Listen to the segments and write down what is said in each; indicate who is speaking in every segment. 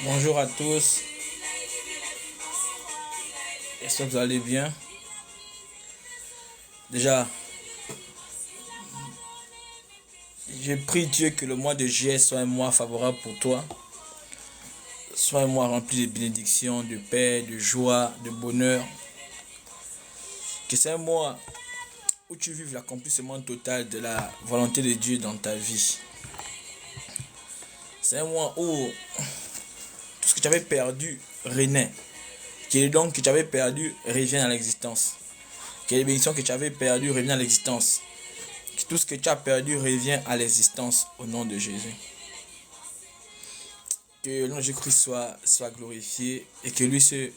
Speaker 1: Bonjour à tous, j'espère que vous allez bien. Déjà, j'ai prie Dieu que le mois de juillet soit un mois favorable pour toi, soit un mois rempli de bénédictions, de paix, de joie, de bonheur. Que c'est un mois où tu vives l'accomplissement total de la volonté de Dieu dans ta vie. C'est un mois où tout ce que tu avais perdu renaît. Que les dons que tu avais perdus reviennent à l'existence. Que les bénédictions que tu avais perdues reviennent à l'existence. Que tout ce que tu as perdu revient à l'existence au nom de Jésus. Que le nom de Jésus-Christ soit glorifié et que lui se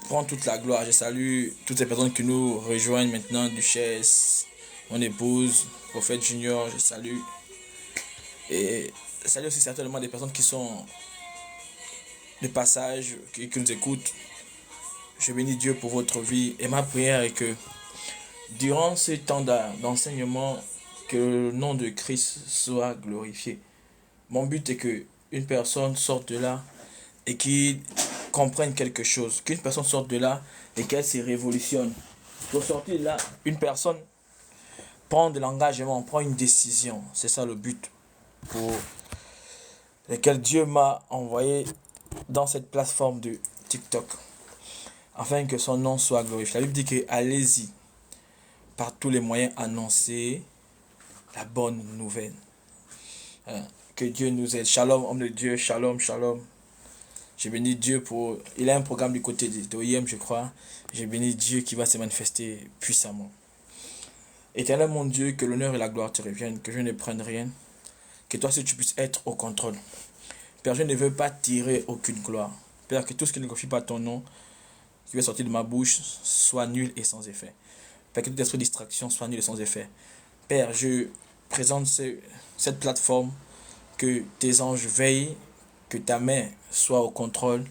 Speaker 1: prend toute la gloire. Je salue toutes les personnes qui nous rejoignent maintenant, Duchesse, mon épouse, Prophète Junior, je salue. Et je salue aussi certainement des personnes qui sont de passage, qui nous écoutent. Je bénis Dieu pour votre vie et ma prière est que durant ce temps d'enseignement, que le nom de Christ soit glorifié. Mon but est que une personne sorte de là et qu'il comprenne quelque chose. Qu'une personne sorte de là et qu'elle se révolutionne. Pour sortir de là, une personne prend de l'engagement, prend une décision. C'est ça le but pour lequel Dieu m'a envoyé dans cette plateforme de TikTok. Afin que son nom soit glorifié. La Bible dit que allez-y, par tous les moyens, annoncer la bonne nouvelle. Que Dieu nous aide. Shalom, homme de Dieu. Shalom, shalom. J'ai béni Dieu pour... Il a un programme du côté d'OIM, je crois. J'ai béni Dieu qui va se manifester puissamment. Éternel mon Dieu, que l'honneur et la gloire te reviennent, que je ne prenne rien. Que toi aussi tu puisses être au contrôle. Père, je ne veux pas tirer aucune gloire. Père, que tout ce qui ne glorifie pas ton nom, qui va sortir de ma bouche, soit nul et sans effet. Père, que toute autre distraction soit nulle et sans effet. Père, je présente cette plateforme, que tes anges veillent, que ta main soit au contrôle,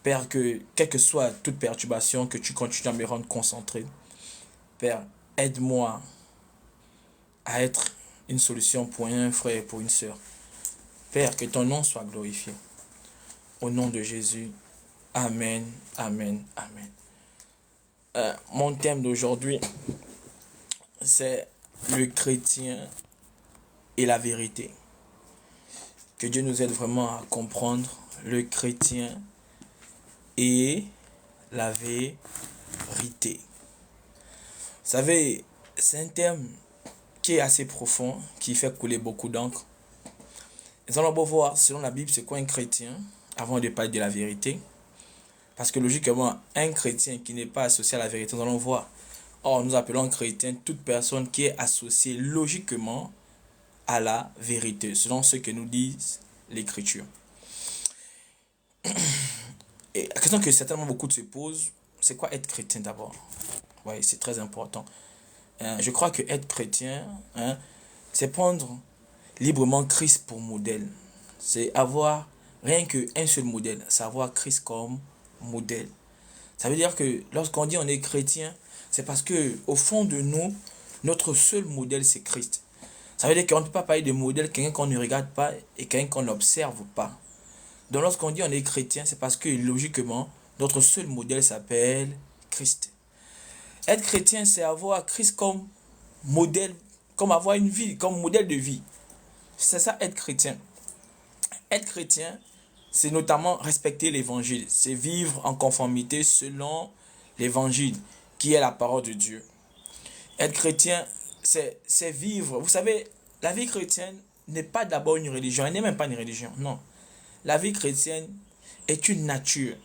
Speaker 1: Père, que quelle que soit toute perturbation, que tu continues à me rendre concentré. Père, aide-moi à être une solution pour un frère et pour une sœur. Père, que ton nom soit glorifié. Au nom de Jésus. Amen, amen, amen. Mon thème d'aujourd'hui, c'est le chrétien et la vérité. Que Dieu nous aide vraiment à comprendre le chrétien et la vérité. Vous savez, c'est un thème qui est assez profond, qui fait couler beaucoup d'encre. Nous allons voir, selon la Bible, c'est quoi un chrétien, avant de parler de la vérité. Parce que logiquement, un chrétien qui n'est pas associé à la vérité, nous allons voir. Or, nous appelons chrétien toute personne qui est associée logiquement à la vérité, selon ce que nous disent l'Écriture. Et la question que certainement beaucoup se posent, c'est quoi être chrétien d'abord? Oui, c'est très important. Je crois que être chrétien, c'est prendre librement Christ pour modèle. C'est avoir rien qu'un seul modèle, c'est avoir Christ comme modèle. Ça veut dire que lorsqu'on dit on est chrétien, c'est parce que au fond de nous, notre seul modèle c'est Christ. Ça veut dire qu'on ne peut pas parler de modèle quelqu'un qu'on ne regarde pas et quelqu'un qu'on n'observe pas. Donc lorsqu'on dit on est chrétien, c'est parce que logiquement, notre seul modèle s'appelle Christ. Être chrétien, c'est avoir Christ comme modèle, comme avoir une vie, comme modèle de vie. C'est ça être chrétien. Être chrétien, c'est notamment respecter l'évangile. C'est vivre en conformité selon l'évangile, qui est la parole de Dieu. Être chrétien, c'est vivre. Vous savez, la vie chrétienne n'est pas d'abord une religion. Elle n'est même pas une religion, non. La vie chrétienne est une nature,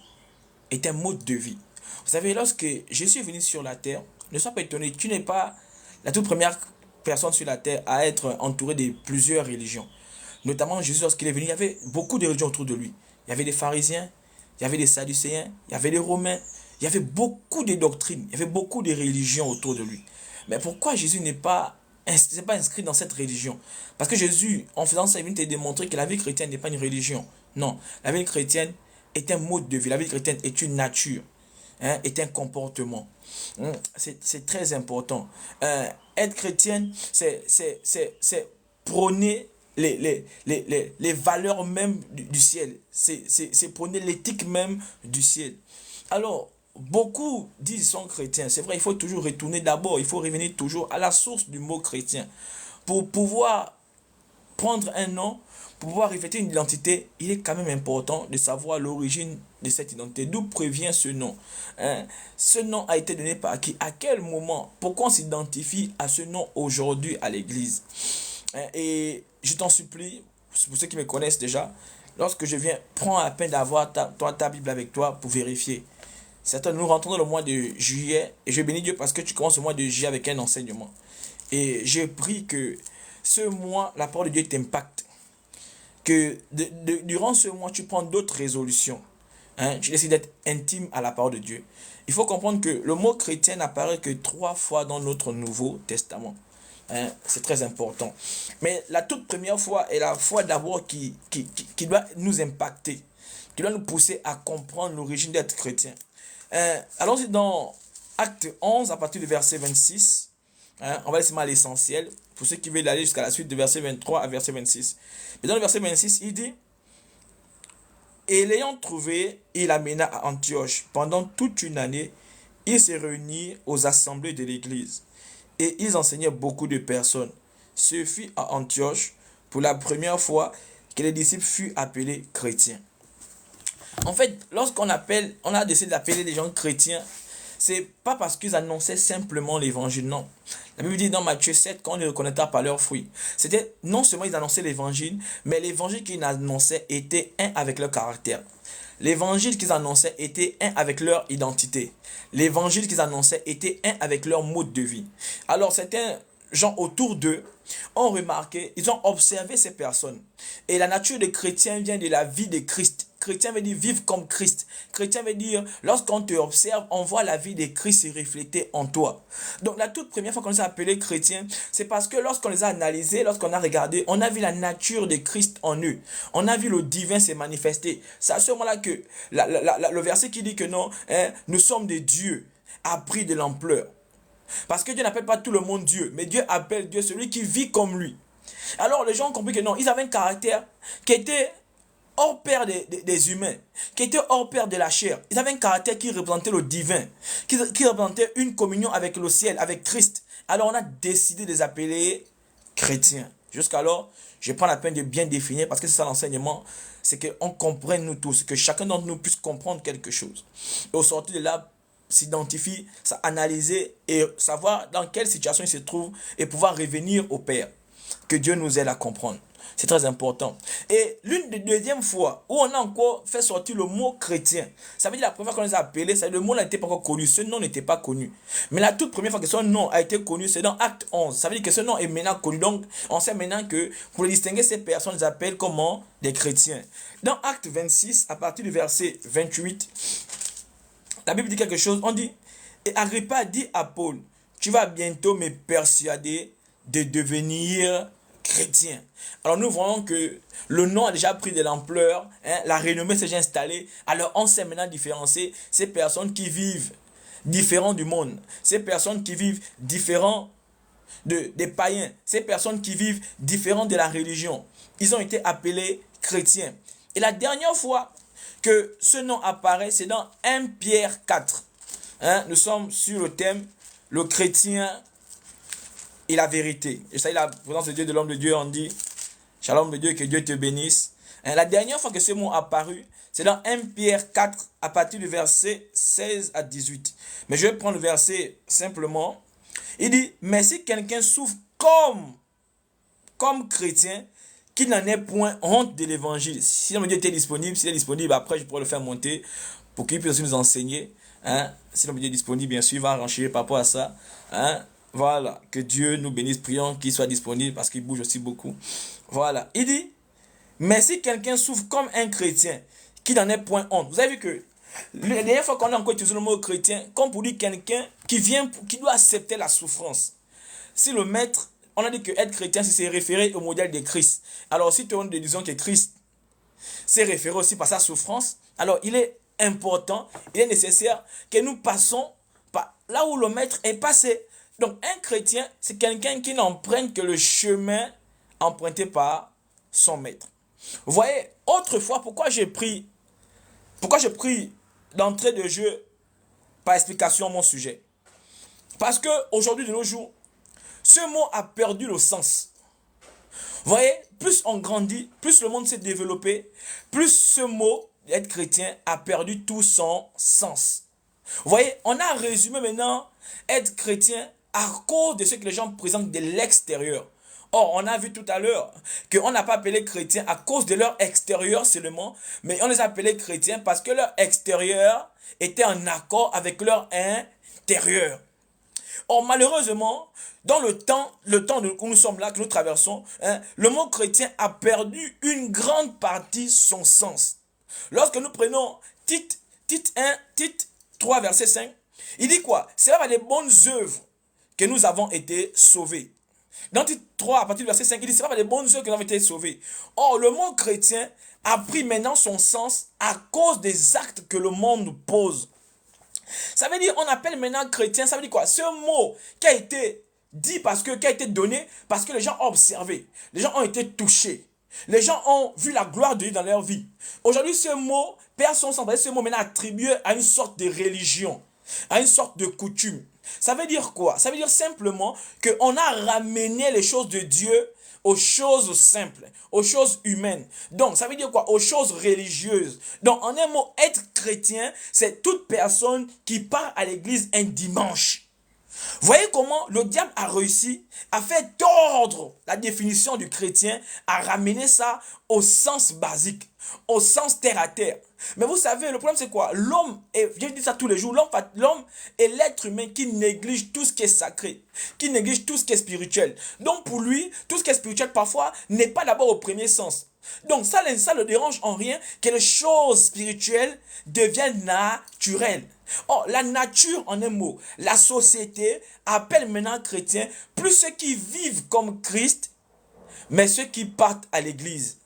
Speaker 1: est un mode de vie. Vous savez, lorsque Jésus est venu sur la terre, ne sois pas étonné, tu n'es pas la toute première personne sur la terre à être entourée de plusieurs religions. Notamment Jésus, lorsqu'il est venu, il y avait beaucoup de religions autour de lui. Il y avait des pharisiens, il y avait des sadducéens, il y avait des romains, il y avait beaucoup de doctrines, il y avait beaucoup de religions autour de lui. Mais pourquoi Jésus n'est pas inscrit dans cette religion? Parce que Jésus, en faisant ça, il vient te démontrer que la vie chrétienne n'est pas une religion. Non, la vie chrétienne est un mode de vie. La vie chrétienne est une nature, est un comportement. C'est très important. Être chrétienne, c'est prôner les valeurs même du ciel. C'est prôner l'éthique même du ciel. Alors, beaucoup disent qu'ils sont chrétiens. C'est vrai, il faut toujours retourner d'abord. Il faut revenir toujours à la source du mot chrétien. Pour pouvoir prendre un nom, pour pouvoir refléter une identité, il est quand même important de savoir l'origine de cette identité. D'où provient ce nom? Ce nom a été donné par qui? À quel moment? Pourquoi on s'identifie à ce nom aujourd'hui à l'église? Et je t'en supplie, pour ceux qui me connaissent déjà, lorsque je viens, prends la peine d'avoir ta Bible avec toi pour vérifier. Certains, nous rentrons dans le mois de juillet, et je bénis Dieu parce que tu commences le mois de juillet avec un enseignement. Et j'ai pris que ce mois, la parole de Dieu t'impacte. Que durant ce mois, tu prends d'autres résolutions. Tu décides d'être intime à la parole de Dieu. Il faut comprendre que le mot chrétien n'apparaît que 3 fois dans notre Nouveau Testament. C'est très important. Mais la toute première fois est la fois d'abord qui doit nous impacter, qui doit nous pousser à comprendre l'origine d'être chrétien. Allons-y dans Acte 11 à partir du verset 26. On va laisser mal l'essentiel pour ceux qui veulent aller jusqu'à la suite de verset 23 à verset 26. Mais dans le verset 26, il dit: et l'ayant trouvé, il l'amena à Antioche. Pendant toute une année, il s'est réuni aux assemblées de l'église. Et ils enseignaient beaucoup de personnes. Ce fut à Antioche, pour la première fois, que les disciples furent appelés chrétiens. En fait, lorsqu'on a décidé d'appeler les gens chrétiens, c'est pas parce qu'ils annonçaient simplement l'évangile, non. La Bible dit dans Matthieu 7 qu'on les reconnaîtra par leurs fruits. C'était non seulement ils annonçaient l'évangile, mais l'évangile qu'ils annonçaient était un avec leur caractère. L'évangile qu'ils annonçaient était un avec leur identité. L'évangile qu'ils annonçaient était un avec leur mode de vie. Alors certains gens autour d'eux ont remarqué, ils ont observé ces personnes. Et la nature des chrétiens vient de la vie de Christ. chrétien veut dire vivre comme Christ. Chrétien veut dire, lorsqu'on te observe, on voit la vie de Christ se refléter en toi. Donc la toute première fois qu'on les a appelés chrétiens, c'est parce que lorsqu'on les a analysés, lorsqu'on a regardé, on a vu la nature de Christ en eux. On a vu le divin se manifester. C'est à ce moment-là que le verset qui dit que non, hein, nous sommes des dieux, a pris de l'ampleur. Parce que Dieu n'appelle pas tout le monde Dieu, mais Dieu appelle Dieu celui qui vit comme lui. Alors les gens ont compris que non, ils avaient un caractère qui était hors pair des humains, qui était hors pair de la chair. Ils avaient un caractère qui représentait le divin, qui représentait une communion avec le ciel, avec Christ. Alors on a décidé de les appeler chrétiens. Jusqu'alors, je prends la peine de bien définir parce que c'est ça l'enseignement, c'est qu'on comprenne nous tous, que chacun d'entre nous puisse comprendre quelque chose. Et au sortir de là, s'identifie, analyser et savoir dans quelle situation il se trouve et pouvoir revenir au Père. Que Dieu nous aide à comprendre. C'est très important. Et l'une des deuxièmes fois où on a encore fait sortir le mot chrétien, ça veut dire la première fois qu'on les a appelés, le mot n'était pas encore connu, ce nom n'était pas connu. Mais la toute première fois que son nom a été connu, c'est dans Acte 11. Ça veut dire que ce nom est maintenant connu. Donc, on sait maintenant que pour les distinguer, ces personnes les appellent comment? Des chrétiens. Dans Acte 26, à partir du verset 28, la Bible dit quelque chose. On dit, et Agrippa dit à Paul, tu vas bientôt me persuader de devenir chrétien. Alors nous voyons que le nom a déjà pris de l'ampleur, hein, la renommée s'est déjà installée. Alors on sait maintenant différencier ces personnes qui vivent différents du monde, ces personnes qui vivent différents des païens, ces personnes qui vivent différents de la religion. Ils ont été appelés chrétiens. Et la dernière fois que ce nom apparaît, c'est dans 1 Pierre 4. Hein, nous sommes sur le thème le chrétien et la vérité. Et ça, la présence de Dieu, de l'homme de Dieu, on dit Shalom de Dieu, que Dieu te bénisse. Hein, la dernière fois que ce mot apparu, c'est dans 1 Pierre 4, à partir du verset 16 à 18. Mais je vais prendre le verset simplement. Il dit, mais si quelqu'un souffre comme chrétien, qu'il n'en ait point honte de l'évangile. Si l'homme de Dieu était disponible, s'il est disponible, après je pourrais le faire monter pour qu'il puisse aussi nous enseigner. Hein? Si l'homme de Dieu est disponible, bien sûr, il va renchier par rapport à ça. Hein? Voilà, que Dieu nous bénisse, prions qu'il soit disponible parce qu'il bouge aussi beaucoup. Voilà, il dit, mais si quelqu'un souffre comme un chrétien, qu'il n'en ait point honte. Vous avez vu que la dernière fois qu'on a encore utilisé le mot chrétien, comme pour dire quelqu'un qui doit accepter la souffrance. Si le maître, on a dit que être chrétien, c'est référé au modèle de Christ. Alors si nous disons que Christ s'est référé aussi par sa souffrance, alors il est important, il est nécessaire que nous passons par là où le maître est passé. Donc un chrétien, c'est quelqu'un qui n'emprunte que le chemin emprunté par son maître. Vous voyez, autrefois, pourquoi j'ai pris d'entrée de jeu par explication mon sujet? Parce que aujourd'hui de nos jours, ce mot a perdu le sens. Vous voyez, plus on grandit, plus le monde s'est développé, plus ce mot, être chrétien, a perdu tout son sens. Vous voyez, on a résumé maintenant être chrétien à cause de ce que les gens présentent de l'extérieur. Or, on a vu tout à l'heure qu'on n'a pas appelé chrétiens à cause de leur extérieur seulement, mais on les a appelés chrétiens parce que leur extérieur était en accord avec leur intérieur. Or, malheureusement, dans le temps où nous sommes là, que nous traversons, hein, le mot chrétien a perdu une grande partie son sens. Lorsque nous prenons Tite 3, verset 5, il dit quoi? C'est par les bonnes œuvres que nous avons été sauvés. Dans Tite 3, à partir du verset 5, il dit c'est pas par les bonnes œuvres que nous avons été sauvés. Or, le mot chrétien a pris maintenant son sens à cause des actes que le monde pose. Ça veut dire, on appelle maintenant chrétien, ça veut dire quoi? Ce mot qui a été dit qui a été donné parce que les gens ont observé, les gens ont été touchés, les gens ont vu la gloire de Dieu dans leur vie. Aujourd'hui, ce mot perd son sens, ce mot maintenant attribué à une sorte de religion, à une sorte de coutume. Ça veut dire quoi? Ça veut dire simplement qu'on a ramené les choses de Dieu aux choses simples, aux choses humaines. Donc, ça veut dire quoi? Aux choses religieuses. Donc, en un mot, être chrétien, c'est toute personne qui part à l'église un dimanche. Voyez comment le diable a réussi à faire tordre la définition du chrétien, à ramener ça au sens basique, au sens terre à terre. Mais vous savez, le problème c'est quoi? L'homme, et je dis ça tous les jours, l'homme est l'être humain qui néglige tout ce qui est sacré, qui néglige tout ce qui est spirituel. Donc pour lui, tout ce qui est spirituel parfois n'est pas d'abord au premier sens. Donc ça ne dérange en rien que les choses spirituelles deviennent naturelles. Oh, la nature en un mot, la société appelle maintenant chrétiens plus ceux qui vivent comme Christ, mais ceux qui partent à l'église,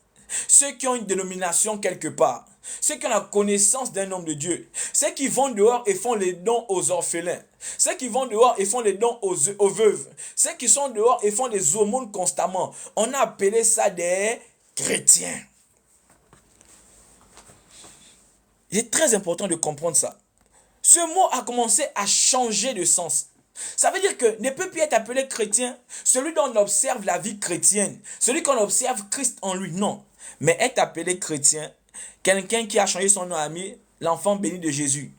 Speaker 1: ceux qui ont une dénomination quelque part, ceux qui ont la connaissance d'un homme de Dieu, ceux qui vont dehors et font les dons aux orphelins, ceux qui vont dehors et font les dons aux veuves, ceux qui sont dehors et font des aumônes constamment. On a appelé ça des chrétiens. Il est très important de comprendre ça. Ce mot a commencé à changer de sens. Ça veut dire que ne peut plus être appelé chrétien celui dont on observe la vie chrétienne, celui qu'on observe Christ en lui, non. Mais être appelé chrétien, quelqu'un qui a changé son nom a mis l'enfant béni de Jésus.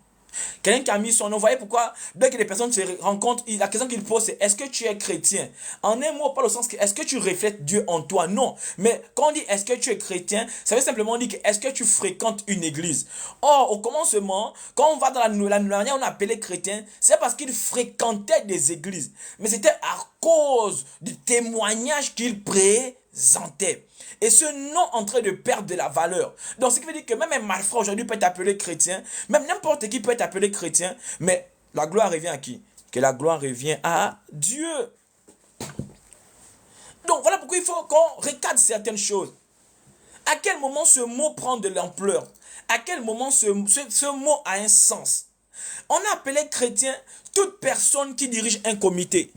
Speaker 1: Quelqu'un qui a mis son nom, vous voyez pourquoi dès que les personnes se rencontrent, la question qu'il pose c'est est-ce que tu es chrétien? En un mot, pas le sens que est-ce que tu reflètes Dieu en toi? Non. Mais quand on dit est-ce que tu es chrétien, ça veut simplement dire que est-ce que tu fréquentes une église? Or, au commencement, quand on va dans la manière on appelait chrétien, c'est parce qu'il fréquentait des églises. Mais c'était à cause du témoignage qu'il présentait. Et ce nom en train de perdre de la valeur. Donc, ce qui veut dire que même un malfrat aujourd'hui peut être appelé chrétien. Même n'importe qui peut être appelé chrétien. Mais la gloire revient à qui? Que la gloire revient à Dieu. Donc, voilà pourquoi il faut qu'on recadre certaines choses. À quel moment ce mot prend de l'ampleur? À quel moment ce mot a un sens? On a appelé chrétien toute personne qui dirige un comité.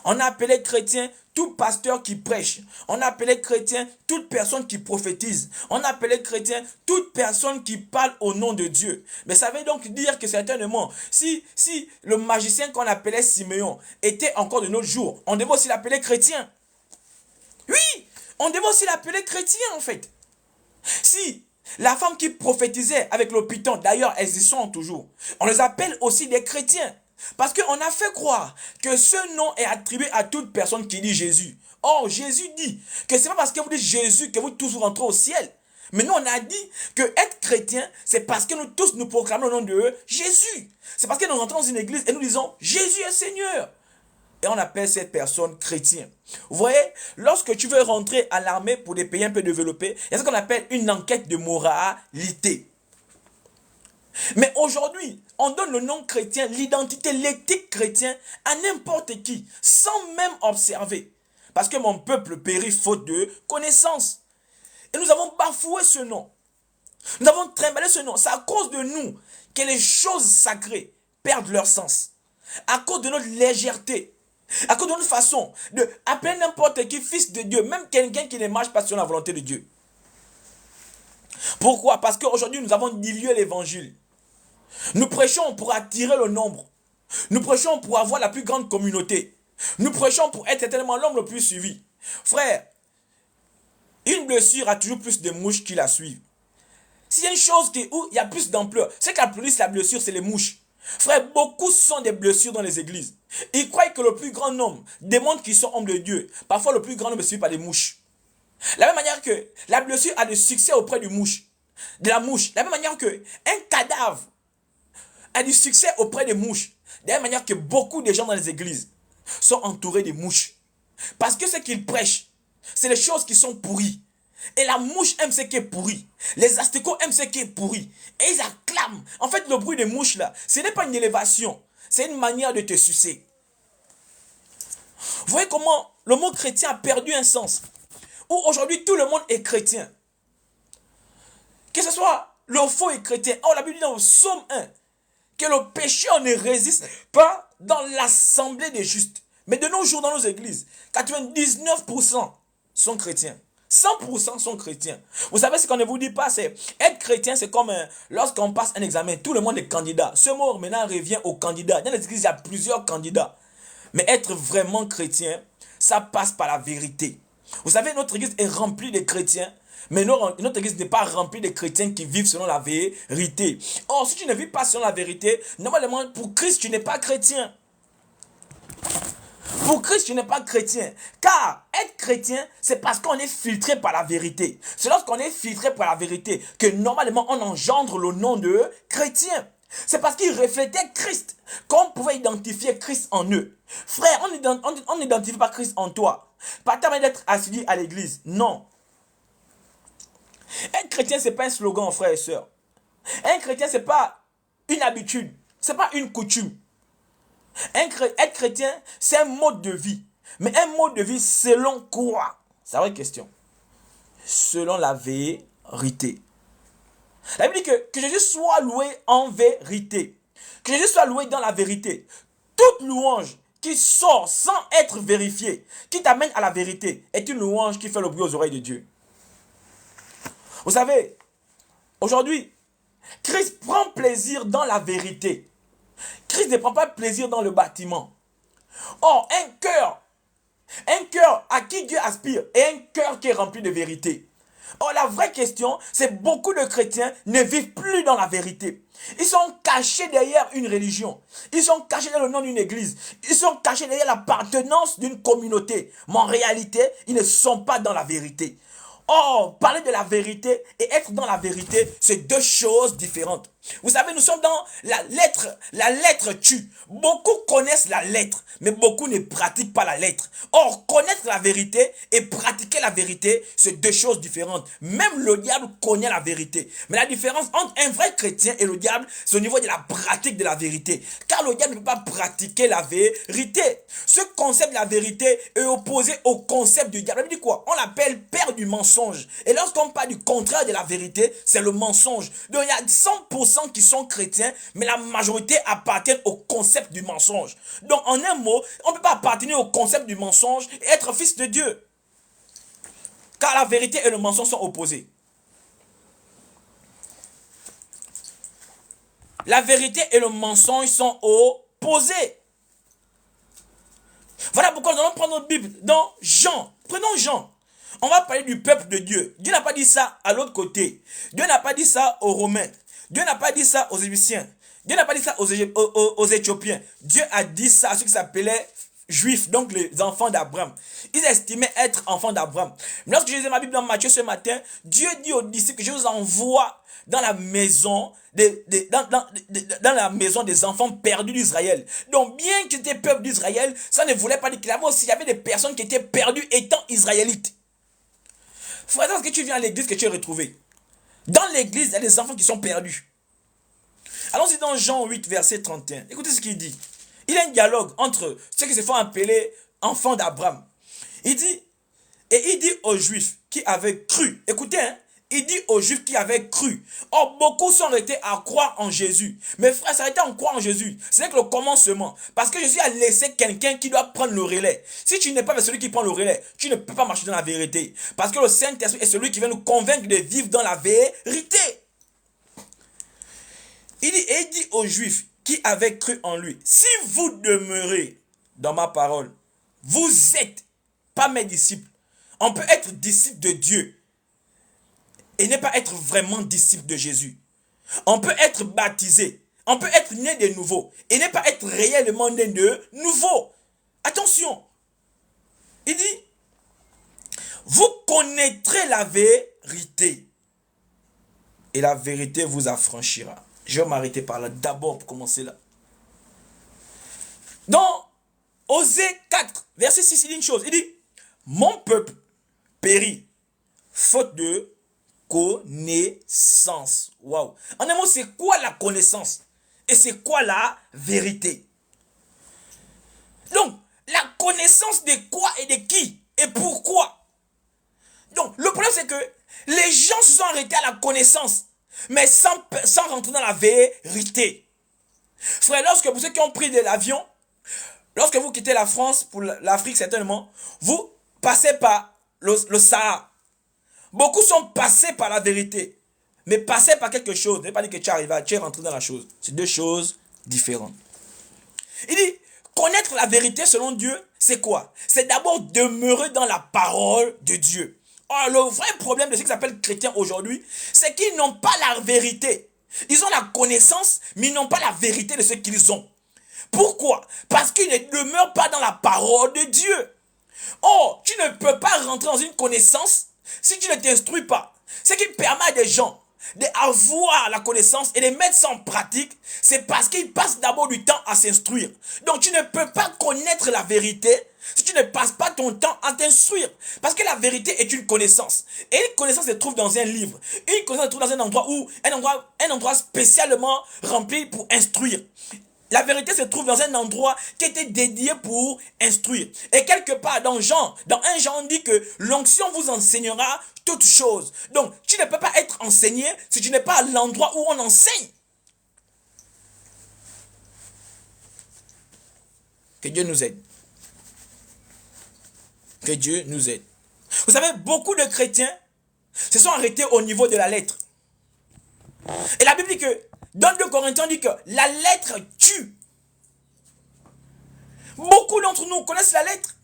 Speaker 1: On a appelé chrétien tout pasteur qui prêche. On a appelé chrétien toute personne qui prophétise. On a appelé chrétien toute personne qui parle au nom de Dieu. Mais ça veut donc dire que certainement, si le magicien qu'on appelait Siméon était encore de nos jours, on devait aussi l'appeler chrétien. Oui, on devait aussi l'appeler chrétien en fait. Si la femme qui prophétisait avec le python, d'ailleurs elles y sont toujours, on les appelle aussi des chrétiens. Parce qu'on a fait croire que ce nom est attribué à toute personne qui dit Jésus. Or, Jésus dit que c'est pas parce que vous dites Jésus que vous tous rentrez au ciel. Mais nous, on a dit que être chrétien, c'est parce que nous tous nous proclamons le nom de Jésus. C'est parce que nous rentrons dans une église et nous disons Jésus est Seigneur. Et on appelle cette personne chrétien. Vous voyez, lorsque tu veux rentrer à l'armée pour des pays un peu développés, il y a ce qu'on appelle une enquête de moralité. Mais aujourd'hui, on donne le nom chrétien, l'identité, l'éthique chrétien à n'importe qui, sans même observer. Parce que mon peuple périt faute de connaissance. Et nous avons bafoué ce nom. Nous avons trimballé ce nom. C'est à cause de nous que les choses sacrées perdent leur sens. À cause de notre légèreté. À cause de notre façon de appeler n'importe qui fils de Dieu, même quelqu'un qui ne marche pas sur la volonté de Dieu. Pourquoi? Parce qu'aujourd'hui, nous avons dilué l'évangile. Nous prêchons pour attirer le nombre. Nous prêchons pour avoir la plus grande communauté. Nous prêchons pour être certainement l'homme le plus suivi. Frère, une blessure a toujours plus de mouches qui la suivent. S'il y a une chose où il y a plus d'ampleur, c'est que la police, la blessure, c'est les mouches. Frère, beaucoup sont des blessures dans les églises. Ils croient que le plus grand nombre démontre qu'ils sont hommes de Dieu. Parfois, le plus grand nombre est suivi par des mouches. De la même manière que la blessure a de succès auprès de la mouche. De la même manière que un cadavre a du succès auprès des mouches. De la même manière que beaucoup de gens dans les églises sont entourés de mouches. Parce que ce qu'ils prêchent, c'est les choses qui sont pourries. Et la mouche aime ce qui est pourri. Les asticots aiment ce qui est pourri. Et ils acclament. En fait, le bruit des mouches là, ce n'est pas une élévation. C'est une manière de te sucer. Vous voyez comment le mot chrétien a perdu un sens. Où aujourd'hui tout le monde est chrétien. Que ce soit le faux et chrétien. Oh, la Bible dit dans le psaume 1 que le pécheur ne résiste pas dans l'assemblée des justes. Mais de nos jours dans nos églises, 99% sont chrétiens. 100% sont chrétiens. Vous savez ce qu'on ne vous dit pas, c'est être chrétien, c'est comme lorsqu'on passe un examen, tout le monde est candidat. Ce mot maintenant revient aux candidats. Dans les églises, il y a plusieurs candidats. Mais être vraiment chrétien, ça passe par la vérité. Vous savez, notre église est remplie de chrétiens, mais notre église n'est pas remplie de chrétiens qui vivent selon la vérité. Or, si tu ne vis pas selon la vérité, normalement, pour Christ, tu n'es pas chrétien. Pour Christ, tu n'es pas chrétien. Car être chrétien, c'est parce qu'on est filtré par la vérité. C'est lorsqu'on est filtré par la vérité que normalement on engendre le nom de chrétien. C'est parce qu'ils reflétaient Christ qu'on pouvait identifier Christ en eux. Frère, on n'identifie pas Christ en toi. Pas ta manière d'être assidu à l'église. Non. Un chrétien, ce n'est pas un slogan, frères et sœurs. Un chrétien, ce n'est pas une habitude. Ce n'est pas une coutume. Être chrétien, c'est un mode de vie. Mais un mode de vie selon quoi? C'est la vraie question. Selon la vérité. La Bible dit que Jésus soit loué en vérité. Que Jésus soit loué dans la vérité. Toute louange qui sort sans être vérifiée, qui t'amène à la vérité, est une louange qui fait le bruit aux oreilles de Dieu. Vous savez, aujourd'hui, Christ prend plaisir dans la vérité. Christ ne prend pas plaisir dans le bâtiment. Or, un cœur à qui Dieu aspire, est un cœur qui est rempli de vérité. Or, la vraie question, c'est beaucoup de chrétiens ne vivent plus dans la vérité. Ils sont cachés derrière une religion. Ils sont cachés derrière le nom d'une église. Ils sont cachés derrière l'appartenance d'une communauté. Mais en réalité, ils ne sont pas dans la vérité. Or, parler de la vérité et être dans la vérité, c'est deux choses différentes. Vous savez, nous sommes dans la lettre. La lettre tue. Beaucoup connaissent la lettre, mais beaucoup ne pratiquent pas la lettre. Or, connaître la vérité et pratiquer la vérité, c'est deux choses différentes. Même le diable connaît la vérité. Mais la différence entre un vrai chrétien et le diable, c'est au niveau de la pratique de la vérité. Car le diable ne peut pas pratiquer la vérité. Ce concept de la vérité est opposé au concept du diable. Ça veut dire quoi? On l'appelle père du mensonge. Et lorsqu'on parle du contraire de la vérité, c'est le mensonge. Donc il y a 100% qui sont chrétiens, mais la majorité appartiennent au concept du mensonge. Donc en un mot, on ne peut pas appartenir au concept du mensonge et être fils de Dieu. Car la vérité et le mensonge sont opposés. La vérité et le mensonge sont opposés. Voilà pourquoi nous allons prendre notre Bible dans Jean. Prenons Jean. On va parler du peuple de Dieu. Dieu n'a pas dit ça à l'autre côté. Dieu n'a pas dit ça aux Romains. Dieu n'a pas dit ça aux Égyptiens. Dieu n'a pas dit ça aux Éthiopiens. Dieu a dit ça à ceux qui s'appelaient Juifs, donc les enfants d'Abraham. Ils estimaient être enfants d'Abraham. Mais lorsque je lisais ma Bible dans Matthieu ce matin, Dieu dit aux disciples que je vous envoie dans la maison dans la maison des enfants perdus d'Israël. Donc bien que c'était peuple d'Israël, ça ne voulait pas dire qu'il y avait aussi des personnes qui étaient perdues étant israélites. Frère, est-ce que tu viens à l'église que tu es retrouvé? Dans l'église, il y a des enfants qui sont perdus. Allons-y dans Jean 8, verset 31. Écoutez ce qu'il dit. Il y a un dialogue entre ceux qui se font appeler enfants d'Abraham. Il dit aux Juifs qui avaient cru. Écoutez, il dit aux Juifs qui avaient cru. Or, beaucoup sont restés à croire en Jésus. Mais frère, s'arrêter à croire en Jésus, ce n'est que le commencement. Parce que Jésus a laissé quelqu'un qui doit prendre le relais. Si tu n'es pas celui qui prend le relais, tu ne peux pas marcher dans la vérité. Parce que le Saint-Esprit est celui qui va nous convaincre de vivre dans la vérité. Il dit aux Juifs qui avaient cru en lui, si vous demeurez dans ma parole, vous êtes pas mes disciples. On peut être disciple de Dieu et ne pas être vraiment disciple de Jésus. On peut être baptisé, on peut être né de nouveau et ne pas être réellement né de nouveau. Attention, il dit, vous connaîtrez la vérité et la vérité vous affranchira. Je vais m'arrêter par là d'abord pour commencer là. Dans Osée 4, verset 6, il dit une chose. Il dit, mon peuple périt faute de connaissance. Waouh. En un mot, c'est quoi la connaissance? Et c'est quoi la vérité? Donc, la connaissance de quoi et de qui? Et pourquoi? Donc, le problème c'est que les gens se sont arrêtés à la connaissance, mais sans rentrer dans la vérité. Frère, lorsque vous ceux qui ont pris de l'avion, lorsque vous quittez la France pour l'Afrique certainement, vous passez par le Sahara. Beaucoup sont passés par la vérité, mais passés par quelque chose. Ne veut pas dire que tu es rentré dans la chose. C'est deux choses différentes. Il dit, connaître la vérité selon Dieu, c'est quoi? C'est d'abord demeurer dans la parole de Dieu. Or, le vrai problème de ceux qui s'appellent chrétiens aujourd'hui, c'est qu'ils n'ont pas la vérité. Ils ont la connaissance, mais ils n'ont pas la vérité de ce qu'ils ont. Pourquoi? Parce qu'ils ne demeurent pas dans la parole de Dieu. Or, tu ne peux pas rentrer dans une connaissance si tu ne t'instruis pas. Ce qui permet à des gens d'avoir la connaissance et de mettre ça en pratique, c'est parce qu'ils passent d'abord du temps à s'instruire. Donc tu ne peux pas connaître la vérité si tu ne passes pas ton temps à t'instruire. Parce que la vérité est une connaissance. Et une connaissance se trouve dans un livre. Une connaissance se trouve dans un endroit un endroit spécialement rempli pour instruire. La vérité se trouve dans un endroit qui était dédié pour instruire. Et quelque part dans un Jean, on dit que l'onction vous enseignera toutes choses. Donc, tu ne peux pas être enseigné si tu n'es pas à l'endroit où on enseigne. Que Dieu nous aide. Que Dieu nous aide. Vous savez, beaucoup de chrétiens se sont arrêtés au niveau de la lettre. Et la Bible dit que, dans 2 Corinthiens, on dit que la lettre tue. Beaucoup d'entre nous connaissent la lettre.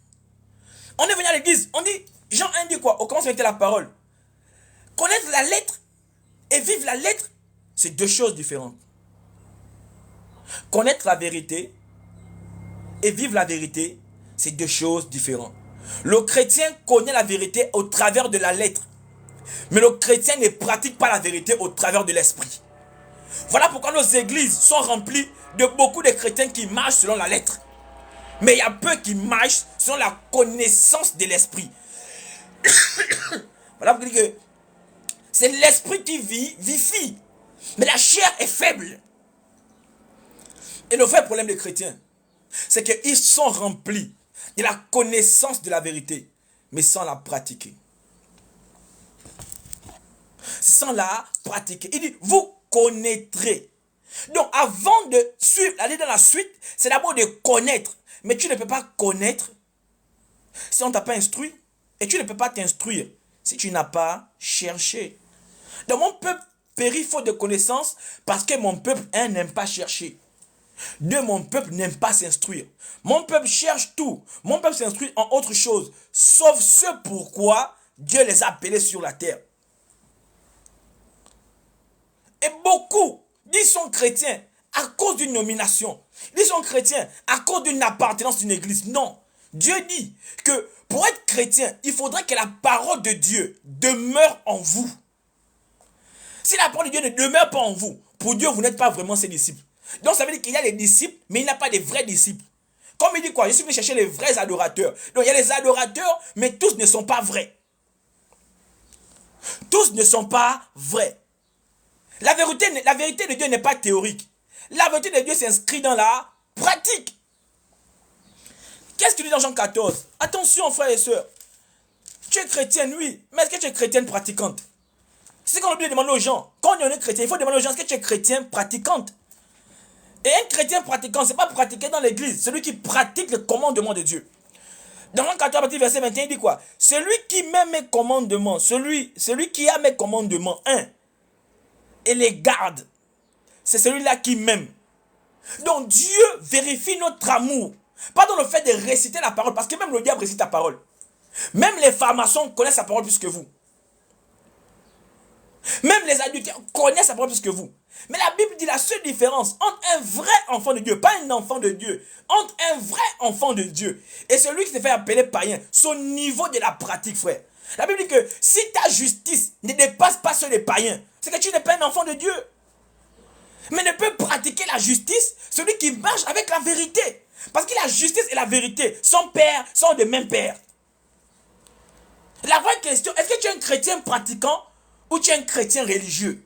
Speaker 1: On est venu à l'église, on dit, Jean 1 dit quoi? On commence avec la parole. Connaître la lettre et vivre la lettre, c'est deux choses différentes. Connaître la vérité et vivre la vérité, c'est deux choses différentes. Le chrétien connaît la vérité au travers de la lettre. Mais le chrétien ne pratique pas la vérité au travers de l'esprit. Voilà pourquoi nos églises sont remplies de beaucoup de chrétiens qui marchent selon la lettre. Mais il y a peu qui marchent selon la connaissance de l'esprit. Voilà pourquoi je dis que c'est l'esprit qui vivifie. Mais la chair est faible. Et le vrai problème des chrétiens, c'est qu'ils sont remplis de la connaissance de la vérité, mais sans la pratiquer. Sans la pratiquer. Il dit, vous connaîtrez. Donc, avant de suivre, aller dans la suite, c'est d'abord de connaître. Mais tu ne peux pas connaître si on ne t'a pas instruit. Et tu ne peux pas t'instruire si tu n'as pas cherché. Donc, mon peuple périt faute de connaissance parce que mon peuple, un, n'aime pas chercher. Deux, mon peuple n'aime pas s'instruire. Mon peuple cherche tout. Mon peuple s'instruit en autre chose, sauf ce pourquoi Dieu les a appelés sur la terre. Et beaucoup disent sont chrétiens à cause d'une nomination. Ils sont chrétiens à cause d'une appartenance d'une église. Non. Dieu dit que pour être chrétien, il faudrait que la parole de Dieu demeure en vous. Si la parole de Dieu ne demeure pas en vous, pour Dieu, vous n'êtes pas vraiment ses disciples. Donc ça veut dire qu'il y a les disciples, mais il n'y a pas de vrais disciples. Comme il dit quoi? Je suis venu chercher les vrais adorateurs. Donc il y a les adorateurs, mais tous ne sont pas vrais. Tous ne sont pas vrais. La vérité de Dieu n'est pas théorique. La vérité de Dieu s'inscrit dans la pratique. Qu'est-ce qu'il dit dans Jean 14? Attention, frères et sœurs. Tu es chrétienne, oui. Mais est-ce que tu es chrétienne pratiquante? C'est qu'on oublie de demander aux gens. Quand on est chrétien, il faut demander aux gens, est-ce que tu es chrétien pratiquante? Et un chrétien pratiquant, ce n'est pas pratiquer dans l'église. Celui qui pratique le commandement de Dieu. Dans Jean 14, verset 21, il dit quoi? Celui qui met mes commandements, celui qui a mes commandements, et les garde, c'est celui-là qui m'aime. Donc Dieu vérifie notre amour. Pas dans le fait de réciter la parole, parce que même le diable récite la parole. Même les pharmaciens connaissent la parole plus que vous. Même les adultes connaissent la parole plus que vous. Mais la Bible dit la seule différence entre un vrai enfant de Dieu, pas un enfant de Dieu, entre un vrai enfant de Dieu et celui qui se fait appeler païen, son niveau de la pratique, frère. La Bible dit que si ta justice ne dépasse pas ceux des païens, c'est que tu n'es pas un enfant de Dieu. Mais ne peut pratiquer la justice celui qui marche avec la vérité. Parce que la justice et la vérité, son père, sont de même père. La vraie question, est-ce que tu es un chrétien pratiquant ou tu es un chrétien religieux?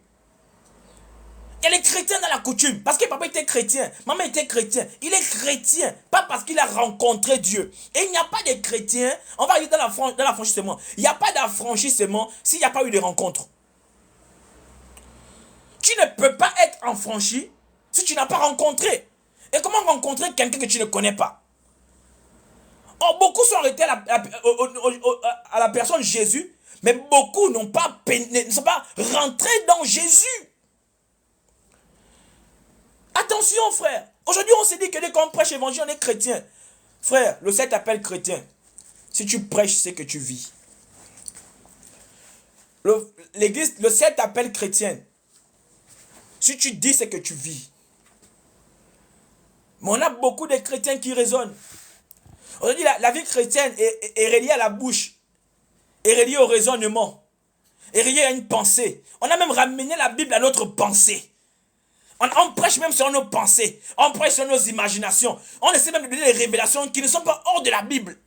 Speaker 1: Il y a les chrétiens dans la coutume. Parce que papa était chrétien, maman était chrétien. Il est chrétien, pas parce qu'il a rencontré Dieu. Et il n'y a pas de chrétien, on va aller dans l'affranchissement. Il n'y a pas d'affranchissement s'il n'y a pas eu de rencontre. Tu ne peux pas être affranchi si tu n'as pas rencontré. Et comment rencontrer quelqu'un que tu ne connais pas? Or, beaucoup sont arrêtés à la personne de Jésus, mais beaucoup ne sont pas rentrés dans Jésus. Attention, frère. Aujourd'hui, on se dit que dès qu'on prêche l'évangile, on est chrétien. Frère, le ciel t'appelle chrétien. Si tu prêches, c'est que tu vis. L'église, le ciel t'appelle chrétienne. Si tu dis, c'est que tu vis. Mais on a beaucoup de chrétiens qui raisonnent. Aujourd'hui, la vie chrétienne est reliée à la bouche, est reliée au raisonnement, est reliée à une pensée. On a même ramené la Bible à notre pensée. On prêche même sur nos pensées. On prêche sur nos imaginations. On essaie même de donner des révélations qui ne sont pas hors de la Bible.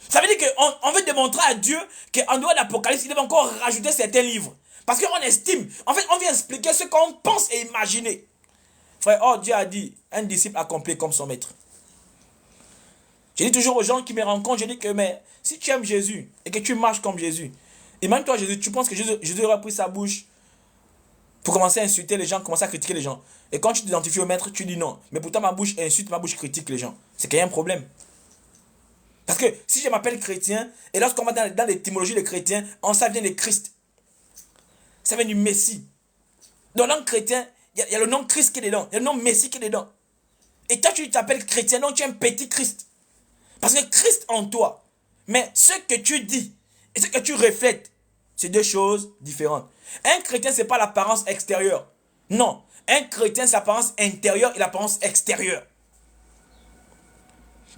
Speaker 1: Ça veut dire qu'on veut démontrer à Dieu qu'en dehors d'Apocalypse, il devait encore rajouter certains livres. Parce qu'on estime. En fait, on vient expliquer ce qu'on pense et imaginer. Frère, oh, Dieu a dit, un disciple accompli comme son maître. Je dis toujours aux gens qui me rencontrent, je dis que mais, si tu aimes Jésus et que tu marches comme Jésus, imagine-toi Jésus, tu penses que Jésus aurait pris sa bouche pour commencer à insulter les gens, commencer à critiquer les gens. Et quand tu t'identifies au maître, tu dis non. Mais pourtant ma bouche insulte, ma bouche critique les gens. C'est qu'il y a un problème. Parce que si je m'appelle chrétien, et lorsqu'on va dans l'étymologie des chrétiens, ça vient de Christ. Ça vient du Messie. Dans le nom chrétien, il y a le nom Christ qui est dedans. Il y a le nom Messie qui est dedans. Et toi, tu t'appelles chrétien, donc tu es un petit Christ. Parce que Christ en toi. Mais ce que tu dis et ce que tu reflètes, c'est deux choses différentes. Un chrétien, ce n'est pas l'apparence extérieure. Non. Un chrétien, c'est l'apparence intérieure et l'apparence extérieure.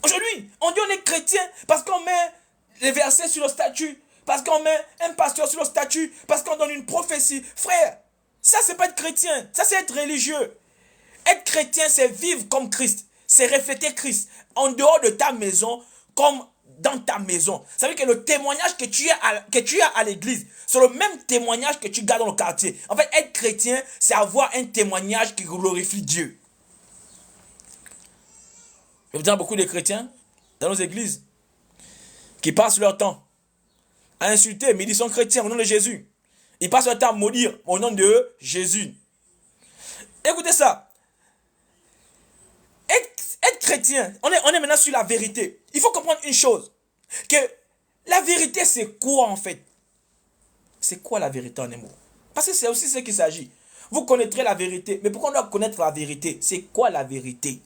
Speaker 1: Aujourd'hui, on dit on est chrétien parce qu'on met les versets sur le statut, parce qu'on met un pasteur sur le statut, parce qu'on donne une prophétie. Frère, ça c'est pas être chrétien, ça c'est être religieux. Être chrétien, c'est vivre comme Christ, c'est refléter Christ en dehors de ta maison comme dans ta maison. Ça veut dire que le témoignage que tu as à l'église, c'est le même témoignage que tu gardes dans le quartier. En fait, être chrétien, c'est avoir un témoignage qui glorifie Dieu. Je vous dis beaucoup de chrétiens dans nos églises qui passent leur temps à insulter, mais ils sont chrétiens au nom de Jésus. Ils passent leur temps à maudire au nom de Jésus. Écoutez ça. Être chrétien, on est maintenant sur la vérité. Il faut comprendre une chose. Que la vérité, c'est quoi en fait? C'est quoi la vérité en un mot? Parce que c'est aussi ce qu'il s'agit. Vous connaîtrez la vérité. Mais pourquoi on doit connaître la vérité? C'est quoi la vérité?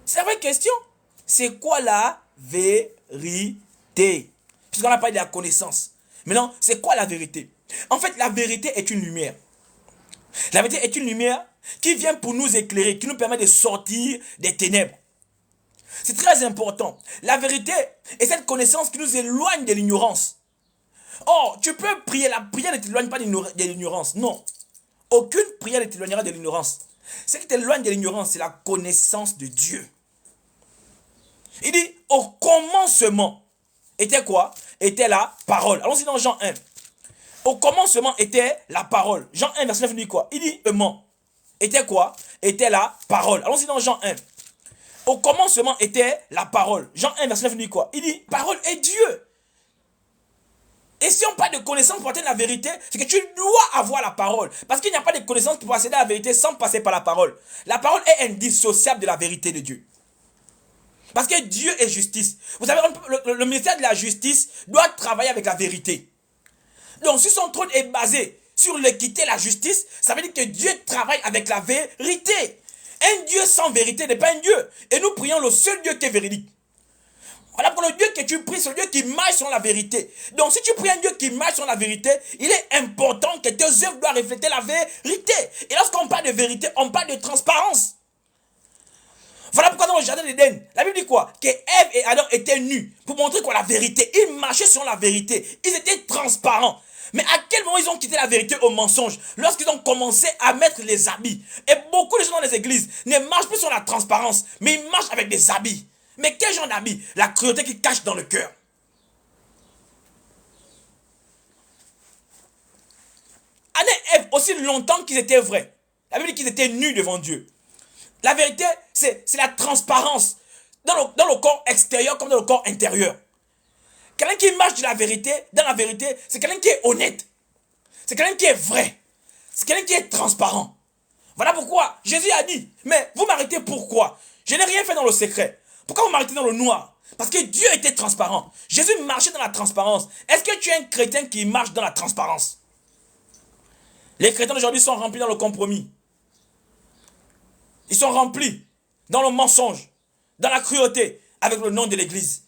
Speaker 1: C'est la vraie question. C'est quoi la vérité? Puisqu'on a parlé de la connaissance. Maintenant, c'est quoi la vérité? En fait, la vérité est une lumière. La vérité est une lumière qui vient pour nous éclairer, qui nous permet de sortir des ténèbres. C'est très important. La vérité est cette connaissance qui nous éloigne de l'ignorance. Or, tu peux prier, la prière ne t'éloigne pas de l'ignorance. Non. Aucune prière ne t'éloignera de l'ignorance. Ce qui t'éloigne de l'ignorance, c'est la connaissance de Dieu. Il dit, au commencement, était quoi? Était la parole. Allons-y dans Jean 1. Au commencement était la parole. Jean 1, verset 9 dit quoi? Il dit, était quoi? Était la parole. Allons-y dans Jean 1. Au commencement était la parole. Jean 1, verset 9 dit quoi? Il dit, parole est Dieu. Et si on parle de connaissance pour atteindre la vérité, c'est que tu dois avoir la parole. Parce qu'il n'y a pas de connaissance pour accéder à la vérité sans passer par la parole. La parole est indissociable de la vérité de Dieu. Parce que Dieu est justice. Vous savez, le ministère de la justice doit travailler avec la vérité. Donc, si son trône est basé sur l'équité et la justice, ça veut dire que Dieu travaille avec la vérité. Un Dieu sans vérité n'est pas un Dieu. Et nous prions le seul Dieu qui est véridique. Voilà pour le Dieu que tu pries, c'est le Dieu qui marche sur la vérité. Donc, si tu pries un Dieu qui marche sur la vérité, il est important que tes œuvres doivent refléter la vérité. Et lorsqu'on parle de vérité, on parle de transparence. Voilà pourquoi dans le jardin d'Éden, la Bible dit quoi? Que Ève et Adam étaient nus pour montrer quoi? La vérité. Ils marchaient sur la vérité. Ils étaient transparents. Mais à quel moment ils ont quitté la vérité au mensonge? Lorsqu'ils ont commencé à mettre les habits. Et beaucoup de gens dans les églises ne marchent plus sur la transparence, mais ils marchent avec des habits. Mais quel genre d'habits? La cruauté qui cache dans le cœur. Adam et Ève, aussi longtemps qu'ils étaient vrais, la Bible dit qu'ils étaient nus devant Dieu. La vérité, c'est la transparence dans le corps extérieur comme dans le corps intérieur. Quelqu'un qui marche dans la vérité, c'est quelqu'un qui est honnête. C'est quelqu'un qui est vrai. C'est quelqu'un qui est transparent. Voilà pourquoi Jésus a dit, mais vous m'arrêtez pourquoi? Je n'ai rien fait dans le secret. Pourquoi vous m'arrêtez dans le noir? Parce que Dieu était transparent. Jésus marchait dans la transparence. Est-ce que tu es un chrétien qui marche dans la transparence? Les chrétiens d'aujourd'hui sont remplis dans le compromis. Ils sont remplis dans le mensonge, dans la cruauté, avec le nom de l'église.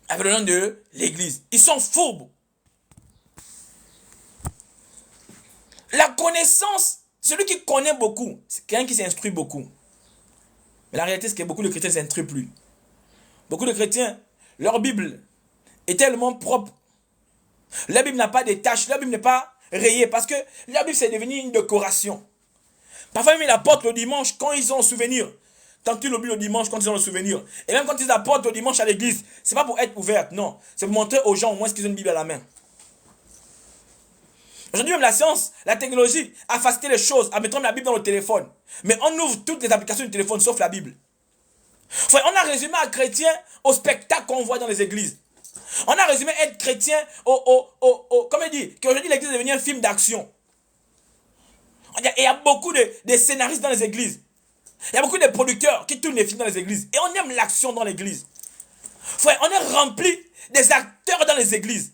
Speaker 1: Avec le nom de l'église. Ils sont fourbes. La connaissance, celui qui connaît beaucoup, c'est quelqu'un qui s'instruit beaucoup. Mais la réalité, c'est que beaucoup de chrétiens ne s'instruisent plus. Beaucoup de chrétiens, leur Bible est tellement propre. La Bible n'a pas de taches, la Bible n'est pas rayée parce que la Bible c'est devenu une décoration. Parfois, même ils apportent le dimanche quand ils ont le souvenir. Tant qu'ils l'oublient le dimanche quand ils ont le souvenir. Et même quand ils apportent le dimanche à l'église, c'est pas pour être ouverte, non. C'est pour montrer aux gens au moins qu'ils ont une Bible à la main. Aujourd'hui, même la science, la technologie a facilité les choses, à mettre la Bible dans le téléphone. Mais on ouvre toutes les applications du téléphone sauf la Bible. Frère, on a résumé être chrétien au spectacle qu'on voit dans les églises. On a résumé être chrétien comme il dit, qu'aujourd'hui l'église est devenue un film d'action. Il y a beaucoup de scénaristes dans les églises. Il y a beaucoup de producteurs qui tournent les films dans les églises. Et on aime l'action dans l'église. Frère, on est rempli des acteurs dans les églises.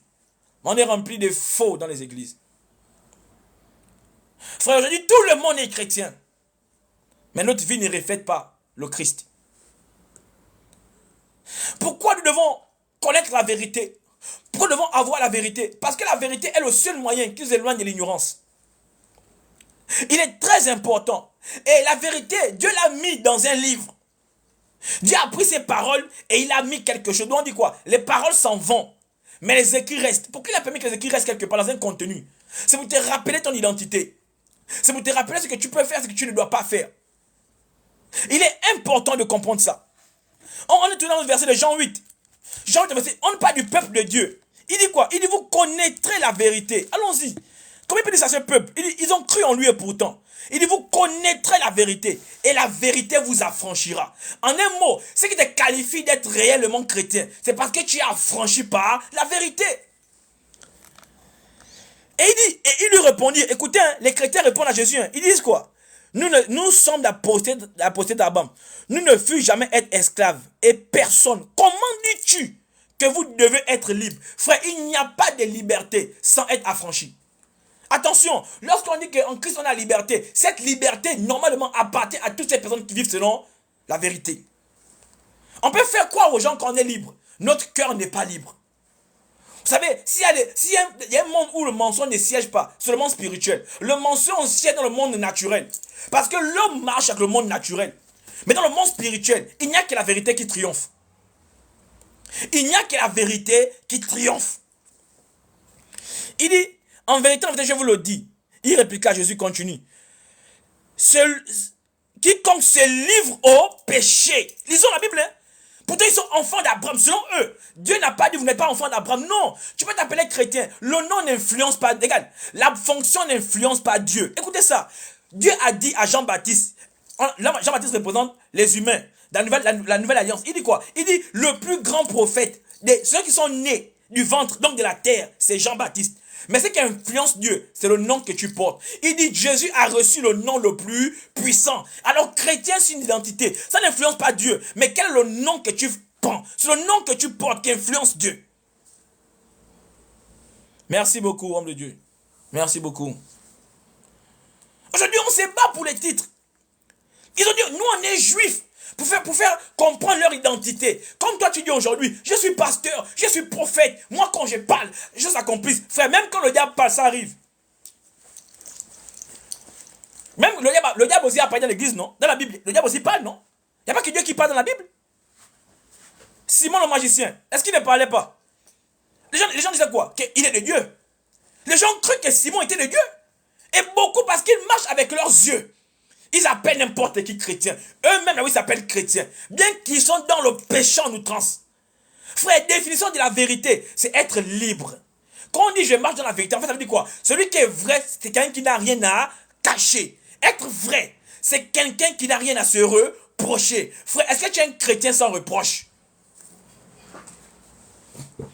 Speaker 1: Mais on est rempli de faux dans les églises. Frère, aujourd'hui, tout le monde est chrétien. Mais notre vie ne reflète pas le Christ. Pourquoi nous devons connaître la vérité? Pourquoi nous devons avoir la vérité? Parce que la vérité est le seul moyen qui nous éloigne de l'ignorance. Il est très important. Et la vérité, Dieu l'a mis dans un livre. Dieu a pris ses paroles et il a mis quelque chose. Donc on dit quoi? Les paroles s'en vont, mais les écrits restent. Pourquoi il a permis que les écrits restent quelque part dans un contenu? C'est pour te rappeler ton identité. C'est pour te rappeler ce que tu peux faire, ce que tu ne dois pas faire. Il est important de comprendre ça. On est toujours dans le verset de Jean 8. Jean 8, verset, on ne parle du peuple de Dieu. Il dit quoi? Il dit vous connaîtrez la vérité. Allons-y. Comment il peut dire ça à ce peuple? Il dit, ils ont cru en lui et pourtant. Il dit vous connaîtrez la vérité et la vérité vous affranchira. En un mot, ce qui te qualifie d'être réellement chrétien, c'est parce que tu es affranchi par la vérité. Et il lui répondit, écoutez, hein, les chrétiens répondent à Jésus, hein, ils disent quoi? Nous sommes la postérité d'Abraham. Nous ne fûmes jamais être esclaves et personne. Comment dis-tu que vous devez être libre? Frère, il n'y a pas de liberté sans être affranchi. Attention, lorsqu'on dit qu'en Christ on a la liberté, cette liberté normalement appartient à toutes ces personnes qui vivent selon la vérité. On peut faire croire aux gens qu'on est libre. Notre cœur n'est pas libre. Vous savez, s'il y a un monde où le mensonge ne siège pas, c'est le monde spirituel. Le mensonge siège dans le monde naturel. Parce que l'homme marche avec le monde naturel. Mais dans le monde spirituel, il n'y a que la vérité qui triomphe. Il n'y a que la vérité qui triomphe. Il dit, en vérité, je vous le dis. Il répliqua, Jésus continue. Quiconque se livre au péché. Lisons la Bible, hein. Pourtant, ils sont enfants d'Abraham. Selon eux, Dieu n'a pas dit vous n'êtes pas enfant d'Abraham. Non, tu peux t'appeler chrétien. Le nom n'influence pas. Regarde, la fonction n'influence pas Dieu. Écoutez ça. Dieu a dit à Jean-Baptiste. Jean-Baptiste représente les humains. La nouvelle alliance. Il dit quoi? Il dit le plus grand prophète. Ceux qui sont nés du ventre, donc de la terre, c'est Jean-Baptiste. Mais ce qui influence Dieu, c'est le nom que tu portes. Il dit Jésus a reçu le nom le plus puissant. Alors chrétien, c'est une identité. Ça n'influence pas Dieu. Mais quel est le nom que tu prends? C'est le nom que tu portes qui influence Dieu. Merci beaucoup, homme de Dieu. Merci beaucoup. Aujourd'hui, on se bat pour les titres. Ils ont dit, nous on est juifs. Pour faire comprendre leur identité. Comme toi tu dis aujourd'hui, je suis pasteur, je suis prophète. Moi quand je parle, les choses s'accomplissent. Frère, même quand le diable parle, ça arrive. Même le diable aussi a parlé dans l'église, non? Dans la Bible, le diable aussi parle, non? Il n'y a pas que Dieu qui parle dans la Bible. Simon le magicien, est-ce qu'il ne parlait pas? Les gens disaient quoi? Qu'il est de Dieu. Les gens crurent que Simon était de Dieu. Et beaucoup parce qu'ils marchent avec leurs yeux. Ils appellent n'importe qui chrétien. Eux-mêmes, là où ils s'appellent chrétiens. Bien qu'ils sont dans le péché en outrance. Frère, définition de la vérité, c'est être libre. Quand on dit je marche dans la vérité, en fait, ça veut dire quoi? Celui qui est vrai, c'est quelqu'un qui n'a rien à cacher. Être vrai, c'est quelqu'un qui n'a rien à se reprocher. Frère, est-ce que tu es un chrétien sans reproche?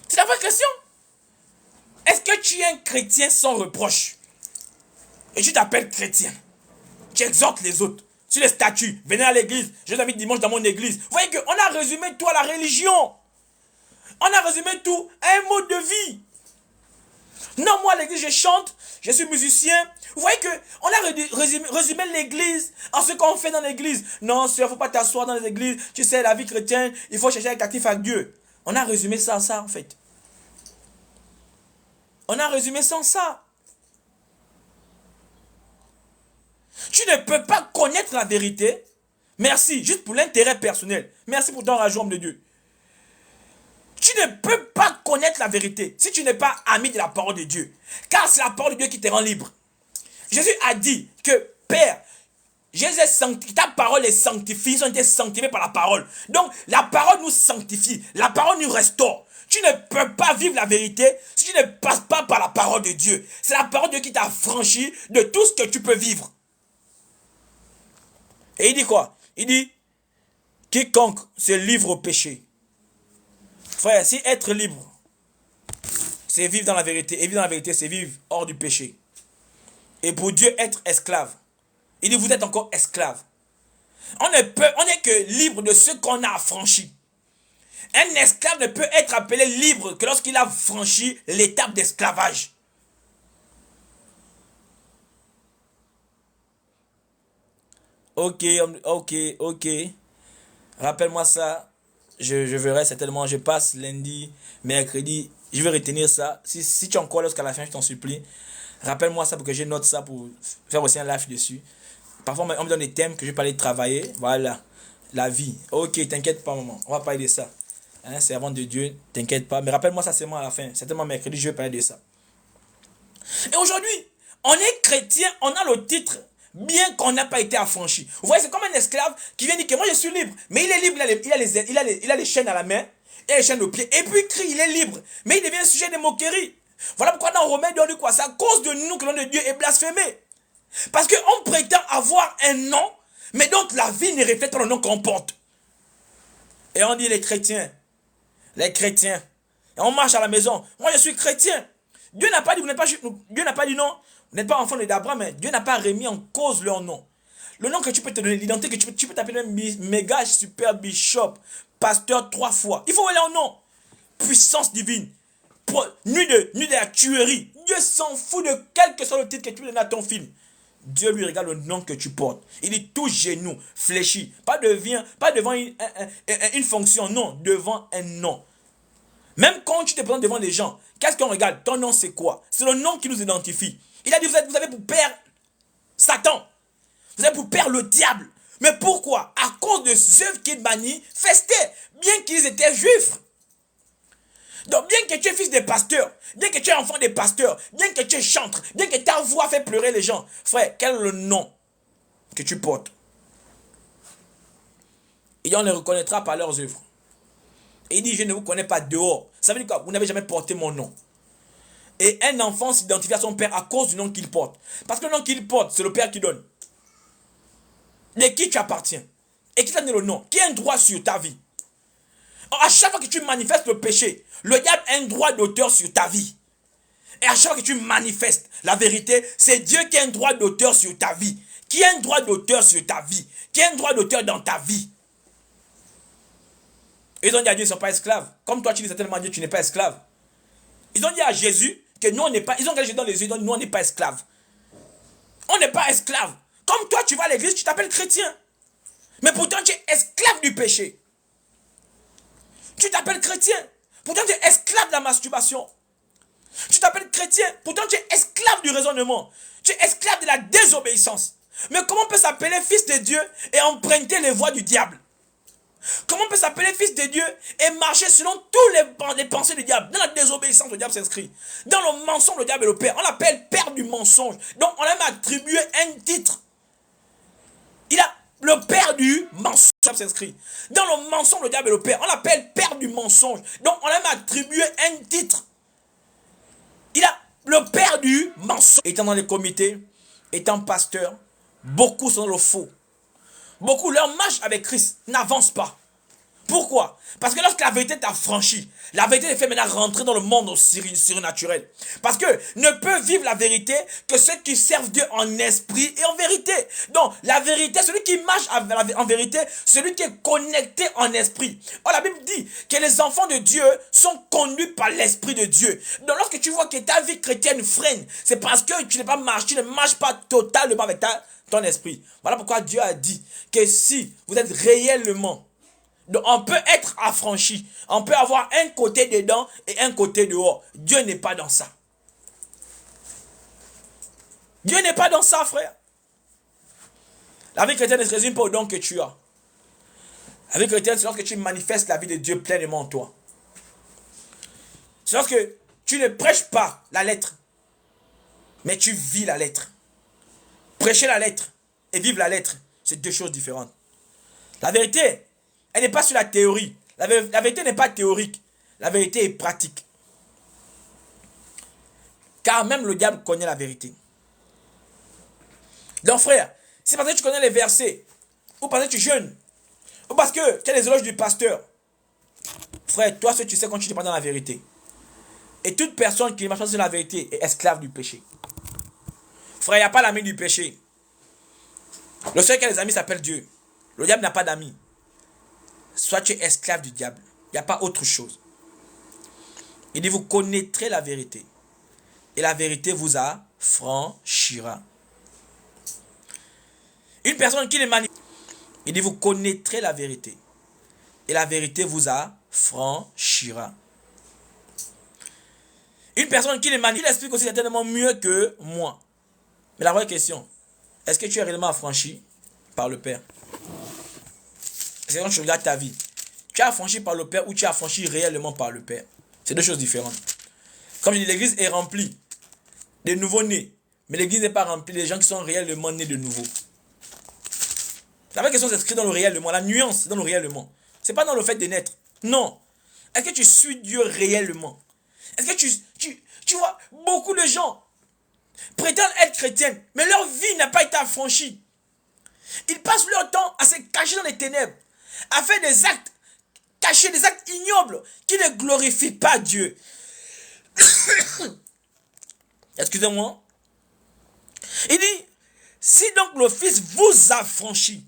Speaker 1: C'est la vraie question. Est-ce que tu es un chrétien sans reproche? Et tu t'appelles chrétien. Tu exhortes les autres sur les statuts. Venez à l'église. Je vous invite dimanche dans mon église. Vous voyez qu'on a résumé tout à la religion. On a résumé tout à un mode de vie. Non, moi à l'église je chante. Je suis musicien. Vous voyez qu'on a résumé l'église en ce qu'on fait dans l'église. Non, il ne faut pas t'asseoir dans les églises. Tu sais, la vie chrétienne, il faut chercher un actif avec Dieu. On a résumé ça en fait. On a résumé ça. Tu ne peux pas connaître la vérité. Merci, juste pour l'intérêt personnel. Merci pour ton rajout, homme de Dieu. Tu ne peux pas connaître la vérité si tu n'es pas ami de la parole de Dieu. Car c'est la parole de Dieu qui te rend libre. Jésus a dit que Père, ta parole est sanctifiée, ils ont été sanctifiés par la parole. Donc la parole nous sanctifie, la parole nous restaure. Tu ne peux pas vivre la vérité si tu ne passes pas par la parole de Dieu. C'est la parole de Dieu qui t'a affranchi de tout ce que tu peux vivre. Et il dit quoi? Il dit, quiconque se livre au péché. Frère, si être libre, c'est vivre dans la vérité. Et vivre dans la vérité, c'est vivre hors du péché. Et pour Dieu, être esclave. Il dit, vous êtes encore esclave. On n'est que libre de ce qu'on a affranchi. Un esclave ne peut être appelé libre que lorsqu'il a franchi l'étape d'esclavage. Ok. Rappelle-moi ça. Je verrai certainement. Je passe lundi, mercredi. Je vais retenir ça. Si tu es encore là jusqu'à la fin, je t'en supplie. Rappelle-moi ça pour que je note ça pour faire aussi un live dessus. Parfois, on me donne des thèmes que je vais pas aller travailler. Voilà. La vie. Ok, t'inquiète pas, maman. On va parler de ça. Hein, servant de Dieu, t'inquiète pas. Mais rappelle-moi ça seulement à la fin. Certainement mercredi, je vais parler de ça. Et aujourd'hui, on est chrétien, on a le titre, bien qu'on n'a pas été affranchi. Vous voyez, c'est comme un esclave qui vient dire que moi je suis libre. Mais il est libre, il a les chaînes à la main, et les chaînes aux pieds. Et puis il crie, il est libre. Mais il devient un sujet de moquerie. Voilà pourquoi dans Romains, on dit quoi? C'est à cause de nous que le nom de Dieu est blasphémé. Parce qu'on prétend avoir un nom, mais donc la vie ne reflète pas le nom qu'on porte. Et on dit les chrétiens. Et on marche à la maison. Moi je suis chrétien. Dieu n'a pas dit, Dieu n'a pas dit non, vous n'êtes pas enfant d'Abraham, mais Dieu n'a pas remis en cause leur nom. Le nom que tu peux te donner, l'identité que tu peux t'appeler même méga super bishop, pasteur 3 fois. Il faut aller en nom. Puissance divine. Nuit de la tuerie. Dieu s'en fout de quel que soit le titre que tu donnes à ton film. Dieu lui regarde le nom que tu portes. Il dit tout genou, fléchi. Pas devant une fonction, non, devant un nom. Même quand tu te présentes devant les gens, qu'est-ce qu'on regarde? Ton nom c'est quoi? C'est le nom qui nous identifie. Il a dit vous avez pour père Satan. Vous avez pour père le diable. Mais pourquoi? À cause de ceux qui manifestaient, bien qu'ils étaient juifs. Donc bien que tu es fils des pasteurs, bien que tu es enfant des pasteurs, bien que tu es chantre, bien que ta voix fait pleurer les gens, frère, quel est le nom que tu portes? Et on les reconnaîtra par leurs œuvres. Et il dit, je ne vous connais pas dehors. Ça veut dire quoi? Vous n'avez jamais porté mon nom. Et un enfant s'identifie à son père à cause du nom qu'il porte. Parce que le nom qu'il porte, c'est le père qui donne. De qui tu appartiens? Et qui t'a donné le nom? Qui a un droit sur ta vie? Or, à chaque fois que tu manifestes le péché, le diable a un droit d'auteur sur ta vie. Et à chaque fois que tu manifestes la vérité, c'est Dieu qui a un droit d'auteur sur ta vie. Qui a un droit d'auteur sur ta vie? Qui a un droit d'auteur dans ta vie? Ils ont dit à Dieu, ils ne sont pas esclaves. Comme toi, tu dis certainement à Dieu, tu n'es pas esclave. Ils ont dit à Jésus que nous, on n'est pas... Ils ont regardé Jésus dans les yeux, ils ont dit, nous, on n'est pas esclaves. On n'est pas esclaves. Comme toi, tu vas à l'église, tu t'appelles chrétien. Mais pourtant, tu es esclave du péché. Tu t'appelles chrétien. Pourtant, tu es esclave de la masturbation. Tu t'appelles chrétien. Pourtant, tu es esclave du raisonnement. Tu es esclave de la désobéissance. Mais comment on peut s'appeler fils de Dieu et emprunter les voies du diable? Comment on peut s'appeler fils de Dieu et marcher selon tous les pensées du diable? Dans la désobéissance, le diable s'inscrit. Dans le mensonge, le diable est le père. On l'appelle père du mensonge. Donc, on a même attribué un titre. Il a le père du mensonge, le diable s'inscrit. Dans le mensonge, le diable est le père. On l'appelle père du mensonge. Donc, on a même attribué un titre. Il a le père du mensonge. Étant dans les comités, étant pasteur, beaucoup sont dans le faux. Beaucoup, leur marche avec Christ n'avance pas. Pourquoi? Parce que lorsque la vérité t'a franchi, la vérité te fait maintenant rentrer dans le monde surnaturel. Parce que ne peut vivre la vérité que ceux qui servent Dieu en esprit et en vérité. Donc, la vérité, celui qui marche en vérité, celui qui est connecté en esprit. Oh, la Bible dit que les enfants de Dieu sont conduits par l'esprit de Dieu. Donc, lorsque tu vois que ta vie chrétienne freine, c'est parce que tu ne marches pas totalement avec ton esprit. Voilà pourquoi Dieu a dit que si vous êtes réellement... Donc on peut être affranchi. On peut avoir un côté dedans et un côté dehors. Dieu n'est pas dans ça. Dieu n'est pas dans ça, frère. La vie chrétienne ne se résume pas au don que tu as. La vie chrétienne, c'est lorsque tu manifestes la vie de Dieu pleinement en toi. C'est lorsque tu ne prêches pas la lettre, mais tu vis la lettre. Prêcher la lettre et vivre la lettre, c'est deux choses différentes. La vérité, elle n'est pas sur la théorie. La vérité n'est pas théorique. La vérité est pratique. Car même le diable connaît la vérité. Donc frère, si parce que tu connais les versets, ou parce que tu jeûnes, ou parce que tu as les éloges du pasteur, frère, toi seul tu sais quand tu n'es pas dans la vérité. Et toute personne qui ne marche pas sur la vérité est esclave du péché. Frère, il n'y a pas l'ami du péché. Le seul qui a des amis s'appelle Dieu. Le diable n'a pas d'amis. Soit tu es esclave du diable. Il n'y a pas autre chose. Il dit, vous connaîtrez la vérité. Et la vérité vous affranchira. Une personne qui les manipule. Il dit, vous connaîtrez la vérité. Et la vérité vous affranchira. Une personne qui les manipule, il explique aussi certainement mieux que moi. Mais la vraie question, est-ce que tu es réellement affranchi par le Père? C'est quand tu regardes ta vie. Tu es affranchi par le Père ou tu es affranchi réellement par le Père? C'est deux choses différentes. Comme je dis, l'église est remplie de nouveaux-nés. Mais l'église n'est pas remplie des gens qui sont réellement nés de nouveau. La vraie question s'inscrit dans le réellement. La nuance, c'est dans le réellement. Ce n'est pas dans le fait de naître. Non. Est-ce que tu suis Dieu réellement? Est-ce que tu vois, beaucoup de gens prétendent être chrétiens, mais leur vie n'a pas été affranchie. Ils passent leur temps à se cacher dans les ténèbres, à faire des actes cachés, des actes ignobles qui ne glorifient pas Dieu. Excusez-moi. Il dit, si donc le Fils vous affranchit,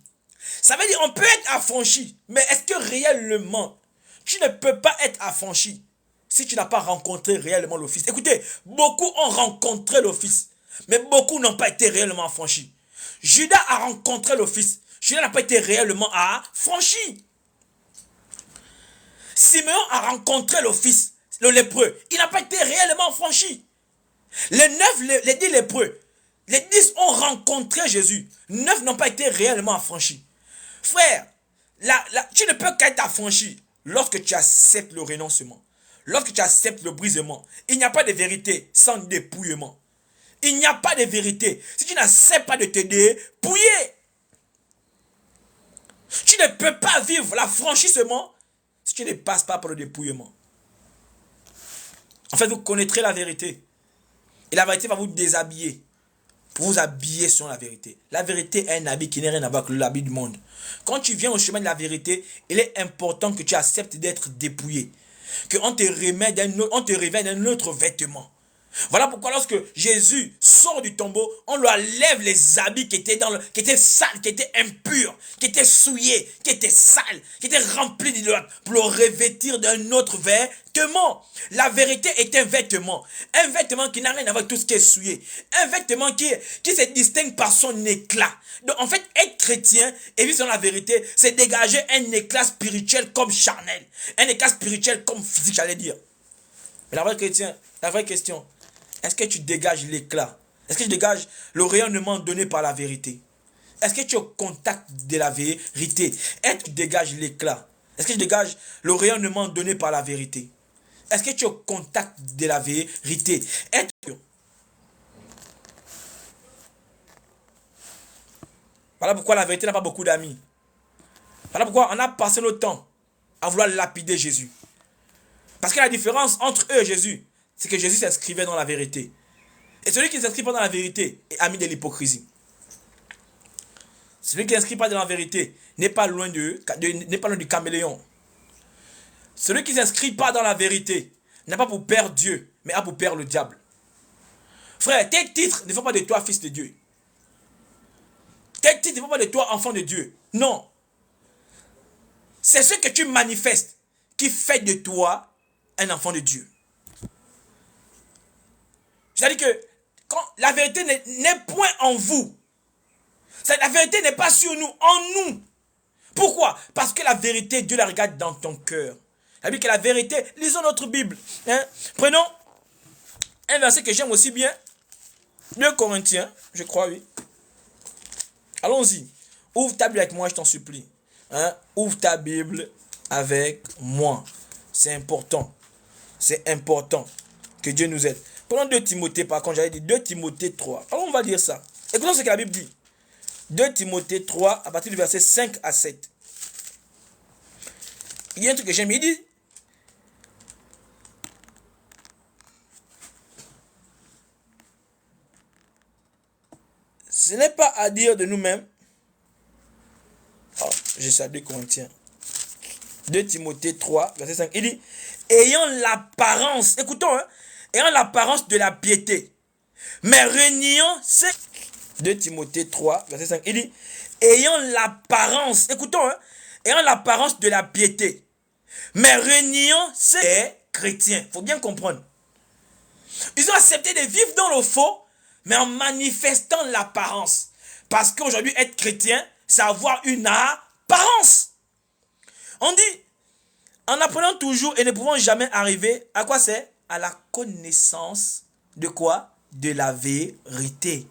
Speaker 1: ça veut dire on peut être affranchi, mais est-ce que réellement, tu ne peux pas être affranchi si tu n'as pas rencontré réellement le Fils? Écoutez, beaucoup ont rencontré le Fils, mais beaucoup n'ont pas été réellement affranchis. Judas a rencontré le Fils. Judas n'a pas été réellement affranchi. Simeon a rencontré le Fils, le lépreux. Il n'a pas été réellement affranchi. Les 9, les 10 lépreux, les 10 ont rencontré Jésus. 9 n'ont pas été réellement affranchis. Frère, tu ne peux qu'être affranchi lorsque tu acceptes le renoncement. Lorsque tu acceptes le brisement. Il n'y a pas de vérité sans dépouillement. Il n'y a pas de vérité si tu n'acceptes pas de te dépouiller. Tu ne peux pas vivre l'affranchissement si tu ne passes pas par le dépouillement. En fait, vous connaîtrez la vérité. Et la vérité va vous déshabiller. Pour vous habiller sur la vérité. La vérité est un habit qui n'a rien à voir avec l'habit du monde. Quand tu viens au chemin de la vérité, il est important que tu acceptes d'être dépouillé. Qu'on te remet d'un autre vêtement. Voilà pourquoi lorsque Jésus sort du tombeau, on lui enlève les habits qui étaient sales, qui étaient impurs, qui étaient souillés, qui étaient sales, qui étaient remplis d'idolâtres, pour le revêtir d'un autre vêtement. La vérité est un vêtement qui n'a rien à voir avec tout ce qui est souillé, un vêtement qui se distingue par son éclat. Donc en fait, être chrétien et vivre dans la vérité, c'est dégager un éclat spirituel comme charnel, un éclat spirituel comme physique, j'allais dire. Mais la vraie question, est-ce que tu dégages l'éclat? Est-ce que tu dégages le rayonnement donné par la vérité? Est-ce que tu es au contact de la vérité? Est-ce que tu dégages l'éclat? Est-ce que tu dégages le rayonnement donné par la vérité? Est-ce que tu es au contact de la vérité? Voilà pourquoi la vérité n'a pas beaucoup d'amis. Voilà pourquoi on a passé le temps à vouloir lapider Jésus. Parce que la différence entre eux et Jésus, c'est que Jésus s'inscrivait dans la vérité. Et celui qui ne s'inscrit pas dans la vérité est ami de l'hypocrisie. Celui qui ne s'inscrit pas dans la vérité n'est pas loin du caméléon. Celui qui ne s'inscrit pas dans la vérité n'a pas pour père Dieu, mais a pour père le diable. Frère, tes titres ne font pas de toi fils de Dieu. Tes titres ne font pas de toi enfant de Dieu. Non. C'est ce que tu manifestes qui fait de toi un enfant de Dieu. C'est-à-dire que quand la vérité n'est point en vous. La vérité n'est pas sur nous, en nous. Pourquoi? Parce que la vérité, Dieu la regarde dans ton cœur. C'est-à-dire que la vérité, lisons notre Bible. Prenons un verset que j'aime aussi bien. 2 Corinthiens, je crois, oui. Allons-y. Ouvre ta Bible avec moi, je t'en supplie. Ouvre ta Bible avec moi. C'est important. C'est important que Dieu nous aide. Prenons 2 Timothée, par contre, j'avais dit 2 Timothée 3. Alors on va lire ça. Écoutons ce que la Bible dit. 2 Timothée 3, à partir du verset 5 à 7. Il y a un truc que j'aime, il dit, ce n'est pas à dire de nous-mêmes. Oh, j'ai ça 2 Corinthiens. 2 Timothée 3, verset 5. Il dit, ayant l'apparence, écoutons, hein, ayant l'apparence de la piété, mais reniant c'est 2 Timothée 3, verset 5. Il dit, ayant l'apparence, écoutons, hein, ayant l'apparence de la piété, mais reniant c'est chrétiens. Il faut bien comprendre. Ils ont accepté de vivre dans le faux, mais en manifestant l'apparence. Parce qu'aujourd'hui, être chrétien, c'est avoir une apparence. On dit, en apprenant toujours et ne pouvant jamais arriver, à quoi c'est? À la connaissance de quoi? De la vérité.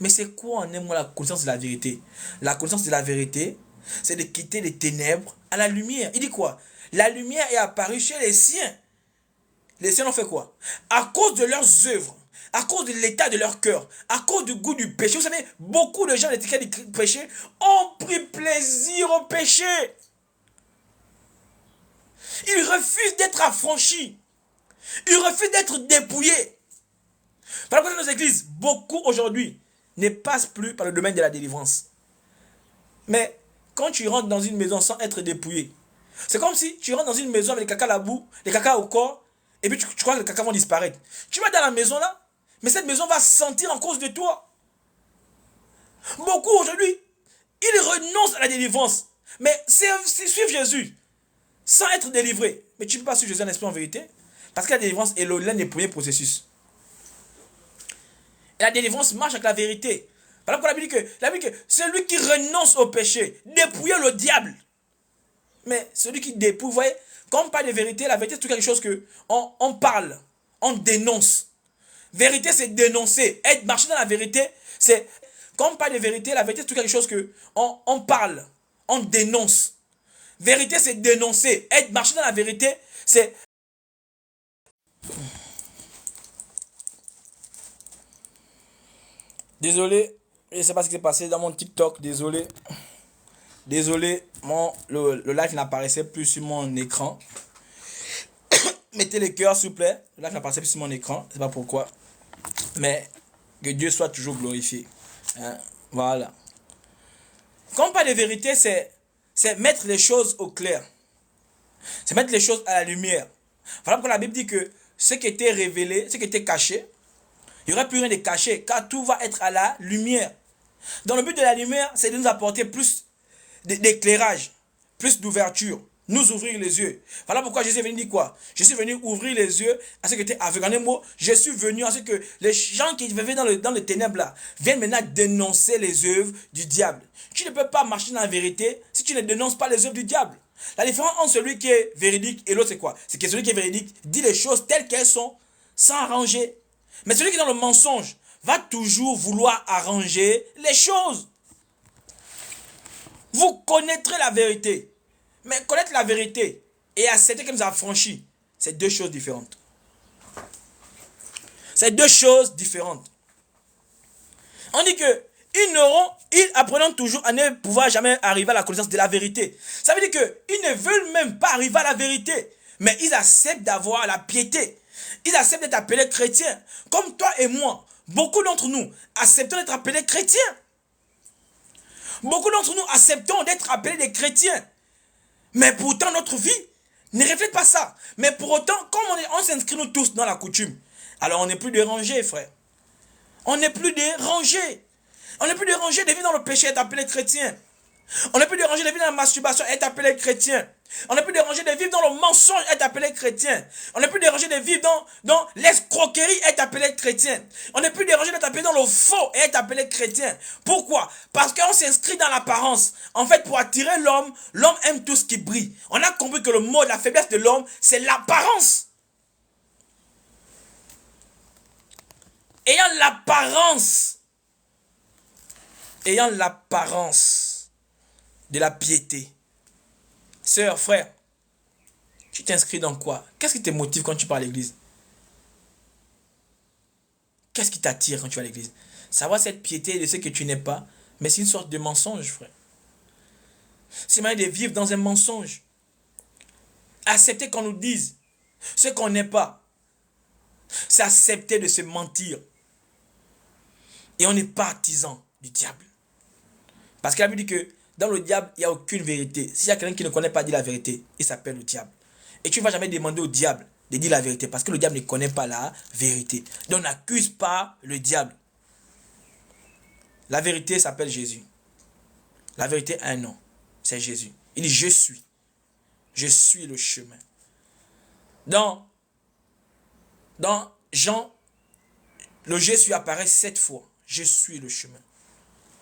Speaker 1: Mais c'est quoi en un mot la connaissance de la vérité? La connaissance de la vérité, c'est de quitter les ténèbres à la lumière. Il dit quoi? La lumière est apparue chez les siens. Les siens ont fait quoi? À cause de leurs œuvres, à cause de l'état de leur cœur, à cause du goût du péché. Vous savez, beaucoup de gens, l'étiquette du péché, ont pris plaisir au péché. Ils refusent d'être affranchis. Ils refusent d'être dépouillés. Par exemple, dans nos églises, beaucoup aujourd'hui ne passent plus par le domaine de la délivrance. Mais quand tu rentres dans une maison sans être dépouillé, c'est comme si tu rentres dans une maison avec les caca à la boue, les caca au corps, et puis tu crois que les caca vont disparaître. Tu vas dans la maison là, mais cette maison va sentir en cause de toi. Beaucoup aujourd'hui, ils renoncent à la délivrance. Mais c'est suivre Jésus sans être délivré. Mais tu ne peux pas suivre Jésus en esprit en vérité. Parce que la délivrance est l'un des premiers processus. Et la délivrance marche avec la vérité. Par exemple, la Bible dit que celui qui renonce au péché, dépouille le diable. Mais celui qui dépouille, vous voyez, quand on parle de vérité, la vérité c'est tout quelque chose que on parle, on dénonce. Vérité c'est dénoncer. Être marcher dans la vérité, c'est... Quand on parle de vérité, la vérité c'est tout quelque chose que on parle, on dénonce. Vérité c'est dénoncer. Être marcher dans la vérité, c'est... Désolé, je ne sais pas ce qui s'est passé dans mon TikTok, désolé. Désolé, le live n'apparaissait plus sur mon écran. Mettez les cœurs s'il vous plaît. Le live n'apparaissait plus sur mon écran, je ne sais pas pourquoi. Mais que Dieu soit toujours glorifié. Hein? Voilà. Quand on parle de vérité, c'est mettre les choses au clair. C'est mettre les choses à la lumière. Voilà pourquoi la Bible dit que ce qui était révélé, ce qui était caché, il n'y aura plus rien de caché, car tout va être à la lumière. Dans le but de la lumière, c'est de nous apporter plus d'éclairage, plus d'ouverture, nous ouvrir les yeux. Voilà pourquoi Jésus est venu dire quoi? Je suis venu ouvrir les yeux à ceux qui étaient aveugles. En un mot, je suis venu à ce que les gens qui vivaient dans les ténèbres là viennent maintenant dénoncer les œuvres du diable. Tu ne peux pas marcher dans la vérité si tu ne dénonces pas les œuvres du diable. La différence entre celui qui est véridique et l'autre, c'est quoi? C'est que celui qui est véridique dit les choses telles qu'elles sont, sans arranger. Mais celui qui est dans le mensonge va toujours vouloir arranger les choses. Vous connaîtrez la vérité. Mais connaître la vérité et accepter qu'elle nous a franchi, c'est deux choses différentes. C'est deux choses différentes. On dit que ils apprennent toujours à ne pouvoir jamais arriver à la connaissance de la vérité. Ça veut dire qu'ils ne veulent même pas arriver à la vérité. Mais ils acceptent d'avoir la piété. Ils acceptent d'être appelés chrétiens. Comme toi et moi, beaucoup d'entre nous acceptons d'être appelés chrétiens. Beaucoup d'entre nous acceptons d'être appelés des chrétiens. Mais pourtant, notre vie ne reflète pas ça. Mais pour autant, comme on s'inscrit nous tous dans la coutume, alors on n'est plus dérangé, frère. On n'est plus dérangé. On n'est plus dérangé de vivre dans le péché et être appelé chrétien. On n'est plus dérangé de vivre dans la masturbation et être appelé chrétien. On n'est plus dérangé de vivre dans le mensonge et être appelé chrétien. On n'est plus dérangé de vivre dans l'escroquerie et être appelé chrétien. On n'est plus dérangé d'être appelé dans le faux et être appelé chrétien. Pourquoi? Parce qu'on s'inscrit dans l'apparence. En fait, pour attirer l'homme, l'homme aime tout ce qui brille. On a compris que le mot, la faiblesse de l'homme, c'est l'apparence. Ayant l'apparence de la piété. Sœur, frère, Tu t'inscris dans quoi? Qu'est-ce qui te motive quand tu pars à l'église? Qu'est-ce qui t'attire quand tu vas à l'église? Savoir cette piété de ce que tu n'es pas, mais c'est une sorte de mensonge, frère. C'est mal de vivre dans un mensonge. Accepter qu'on nous dise ce qu'on n'est pas. C'est accepter de se mentir. Et on est partisan du diable. Parce que la Bible dit que dans le diable, il n'y a aucune vérité. S'il y a quelqu'un qui ne connaît pas dire la vérité, il s'appelle le diable. Et tu ne vas jamais demander au diable de dire la vérité. Parce que le diable ne connaît pas la vérité. Donc n'accuse pas le diable. La vérité s'appelle Jésus. La vérité a un nom. C'est Jésus. Il dit je suis. Je suis le chemin. Dans Jean, le je suis apparaît 7 fois. Je suis le chemin.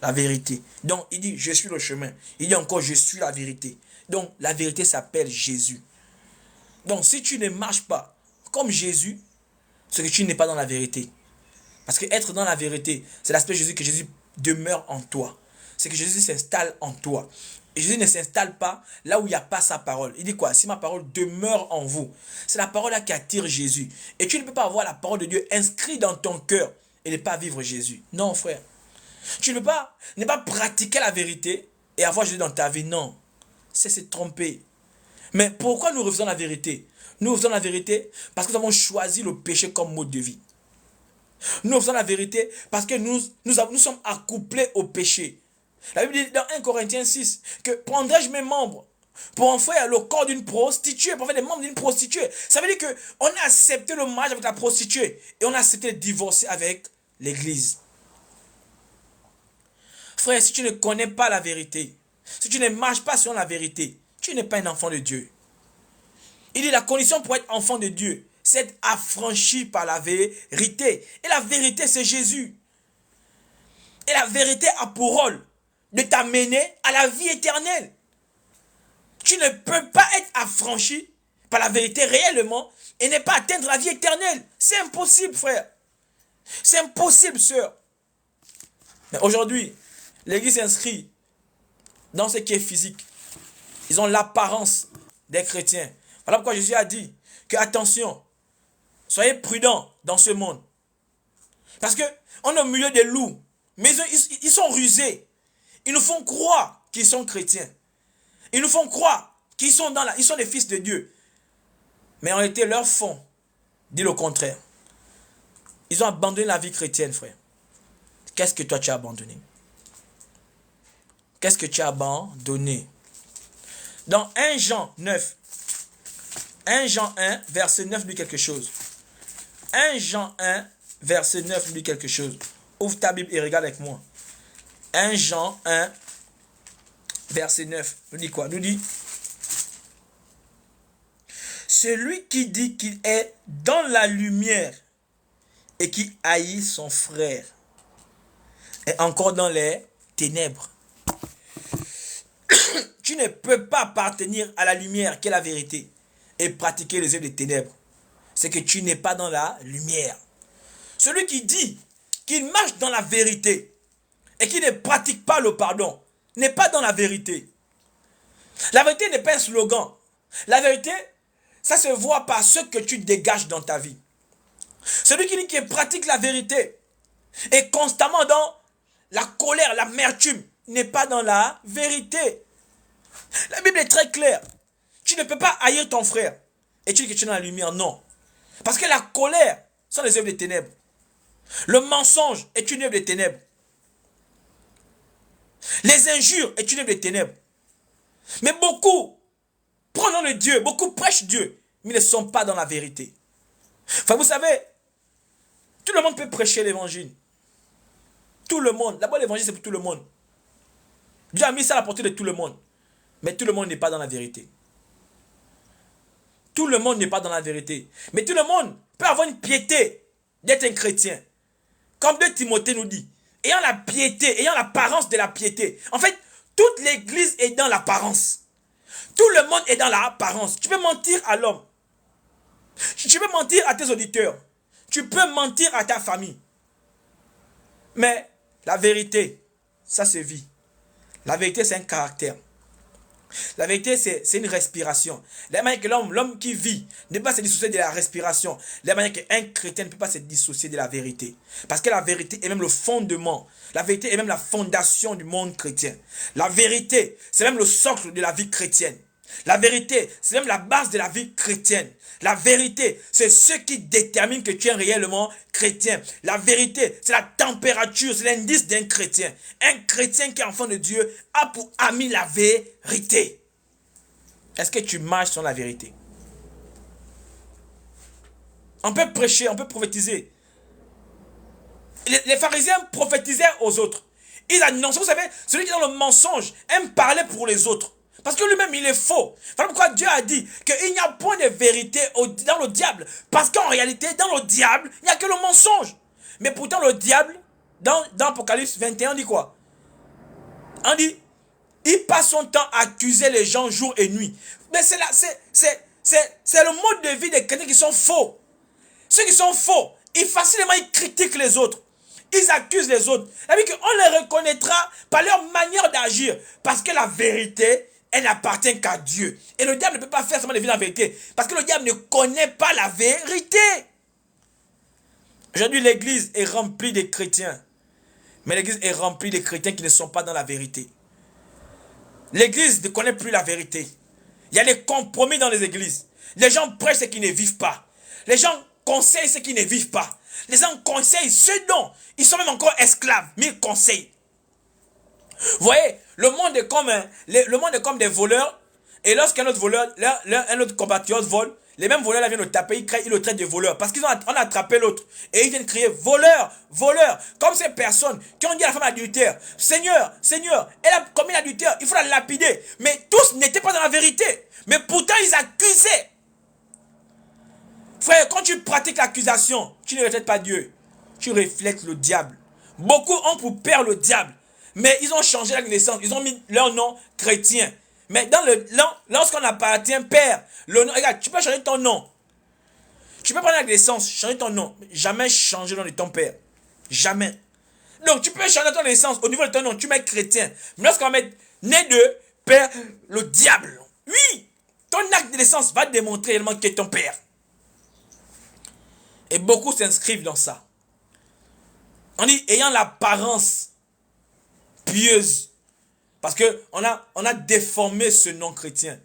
Speaker 1: La vérité. Donc, il dit, je suis le chemin. Il dit encore, je suis la vérité. Donc, la vérité s'appelle Jésus. Donc, si tu ne marches pas comme Jésus, c'est que tu n'es pas dans la vérité. Parce que être dans la vérité, c'est l'aspect de Jésus, que Jésus demeure en toi. C'est que Jésus s'installe en toi. Et Jésus ne s'installe pas là où il n'y a pas sa parole. Il dit quoi? Si ma parole demeure en vous. C'est la parole là qui attire Jésus. Et tu ne peux pas avoir la parole de Dieu inscrite dans ton cœur et ne pas vivre Jésus. Non, frère. Tu ne peux pas ne pas pratiquer la vérité et avoir Jésus dans ta vie. Non. C'est se tromper. Mais pourquoi nous refusons la vérité? Nous refusons la vérité parce que nous avons choisi le péché comme mode de vie. Nous refusons la vérité parce que nous sommes accouplés au péché. La Bible dit dans 1 Corinthiens 6 que prendrai-je mes membres pour en faire le corps d'une prostituée, pour faire des membres d'une prostituée. Ça veut dire qu'on a accepté le mariage avec la prostituée et on a accepté de divorcer avec l'église. Frère, si tu ne connais pas la vérité, si tu ne marches pas sur la vérité, tu n'es pas un enfant de Dieu. Il dit la condition pour être enfant de Dieu, c'est être affranchi par la vérité. Et la vérité, c'est Jésus. Et la vérité a pour rôle de t'amener à la vie éternelle. Tu ne peux pas être affranchi par la vérité réellement et ne pas atteindre la vie éternelle. C'est impossible, frère. C'est impossible, sœur. Mais aujourd'hui, l'église s'inscrit dans ce qui est physique. Ils ont l'apparence des chrétiens. Voilà pourquoi Jésus a dit que, attention, soyez prudents dans ce monde. Parce qu'on est au milieu des loups. Mais ils sont rusés. Ils nous font croire qu'ils sont chrétiens. Ils nous font croire qu'ils sont ils sont les fils de Dieu. Mais en réalité, leur fond dit le contraire. Ils ont abandonné la vie chrétienne, frère. Qu'est-ce que toi tu as abandonné? Qu'est-ce que tu as abandonné? Dans 1 Jean 9, 1 Jean 1, verset 9 dit quelque chose. 1 Jean 1, verset 9 dit quelque chose. Ouvre ta Bible et regarde avec moi. 1 Jean 1, verset 9, nous dit quoi? Nous dit, celui qui dit qu'il est dans la lumière et qui haït son frère est encore dans les ténèbres. Tu ne peux pas appartenir à la lumière qui est la vérité et pratiquer les œuvres des ténèbres. C'est que tu n'es pas dans la lumière. Celui qui dit qu'il marche dans la vérité et qui ne pratique pas le pardon n'est pas dans la vérité. La vérité n'est pas un slogan. La vérité, ça se voit par ce que tu dégages dans ta vie. Celui qui dit qu'il pratique la vérité est constamment dans la colère, l'amertume, n'est pas dans la vérité. La Bible est très claire. Tu ne peux pas haïr ton frère et tu dis que tu es dans la lumière. Non. Parce que la colère sont les œuvres des ténèbres. Le mensonge est une œuvre des ténèbres. Les injures est une œuvre des ténèbres. Mais beaucoup prennent le Dieu, beaucoup prêchent Dieu, mais ils ne sont pas dans la vérité. Enfin, vous savez, tout le monde peut prêcher l'évangile. Tout le monde. D'abord, l'évangile, c'est pour tout le monde. Dieu a mis ça à la portée de tout le monde. Mais tout le monde n'est pas dans la vérité. Tout le monde n'est pas dans la vérité. Mais tout le monde peut avoir une piété d'être un chrétien. Comme 2 Timothée nous dit. Ayant la piété, ayant l'apparence de la piété. En fait, toute l'église est dans l'apparence. Tout le monde est dans l'apparence. Tu peux mentir à l'homme. Tu peux mentir à tes auditeurs. Tu peux mentir à ta famille. Mais la vérité, ça se vit. La vérité, c'est un caractère. La vérité, c'est une respiration. De la manière que l'homme qui vit ne peut pas se dissocier de la respiration. De la manière qu'un chrétien ne peut pas se dissocier de la vérité. Parce que la vérité est même le fondement. La vérité est même la fondation du monde chrétien. La vérité, c'est même le socle de la vie chrétienne. La vérité, c'est même la base de la vie chrétienne. La vérité, c'est ce qui détermine que tu es réellement chrétien. La vérité, c'est la température, c'est l'indice d'un chrétien. Un chrétien qui est enfant de Dieu a pour ami la vérité. Est-ce que tu marches sur la vérité? On peut prêcher, on peut prophétiser. Les pharisiens prophétisaient aux autres. Ils annonçaient, vous savez, celui qui est dans le mensonge aime parler pour les autres. Parce que lui-même, il est faux. Voilà pourquoi Dieu a dit qu'il n'y a point de vérité dans le diable. Parce qu'en réalité, dans le diable, il n'y a que le mensonge. Mais pourtant, le diable, dans Apocalypse 21, on dit quoi? On dit, il passe son temps à accuser les gens jour et nuit. Mais c'est le mode de vie des chrétiens qui sont faux. Ceux qui sont faux, facilement ils critiquent les autres. Ils accusent les autres. C'est-à-dire qu'on les reconnaîtra par leur manière d'agir. Parce que la vérité, elle n'appartient qu'à Dieu. Et le diable ne peut pas faire seulement de vivre la vérité. Parce que le diable ne connaît pas la vérité. Aujourd'hui, l'église est remplie de chrétiens. Mais l'église est remplie de chrétiens qui ne sont pas dans la vérité. L'église ne connaît plus la vérité. Il y a des compromis dans les églises. Les gens prêchent ce qu'ils ne vivent pas. Les gens conseillent ce qu'ils ne vivent pas. Les gens conseillent ce dont ils sont même encore esclaves, mais ils conseillent. Vous voyez, le monde est comme des voleurs. Et lorsqu'un autre voleur, un autre compatriote vole, les mêmes voleurs là viennent le taper, ils le traitent de voleur. Parce qu'on a attrapé l'autre. Et ils viennent crier voleur, voleur. Comme ces personnes qui ont dit à la femme adultère, Seigneur, Seigneur, elle a commis l'adultère, il faut la lapider. Mais tous n'étaient pas dans la vérité. Mais pourtant ils accusaient. Frère, quand tu pratiques l'accusation, tu ne reflètes pas Dieu. Tu reflètes le diable. Beaucoup ont pour père le diable. Mais ils ont changé la naissance. Ils ont mis leur nom chrétien. Mais lorsqu'on appartient père, le nom, regarde, tu peux changer ton nom. Tu peux prendre la naissance, changer ton nom. Jamais changer le nom de ton père. Jamais. Donc tu peux changer ton naissance au niveau de ton nom. Tu mets chrétien. Mais lorsqu'on met né de père, le diable. Oui, ton acte de naissance va démontrer réellement qui est ton père. Et beaucoup s'inscrivent dans ça. On dit ayant l'apparence pieuse. Parce qu'on a déformé ce nom chrétien.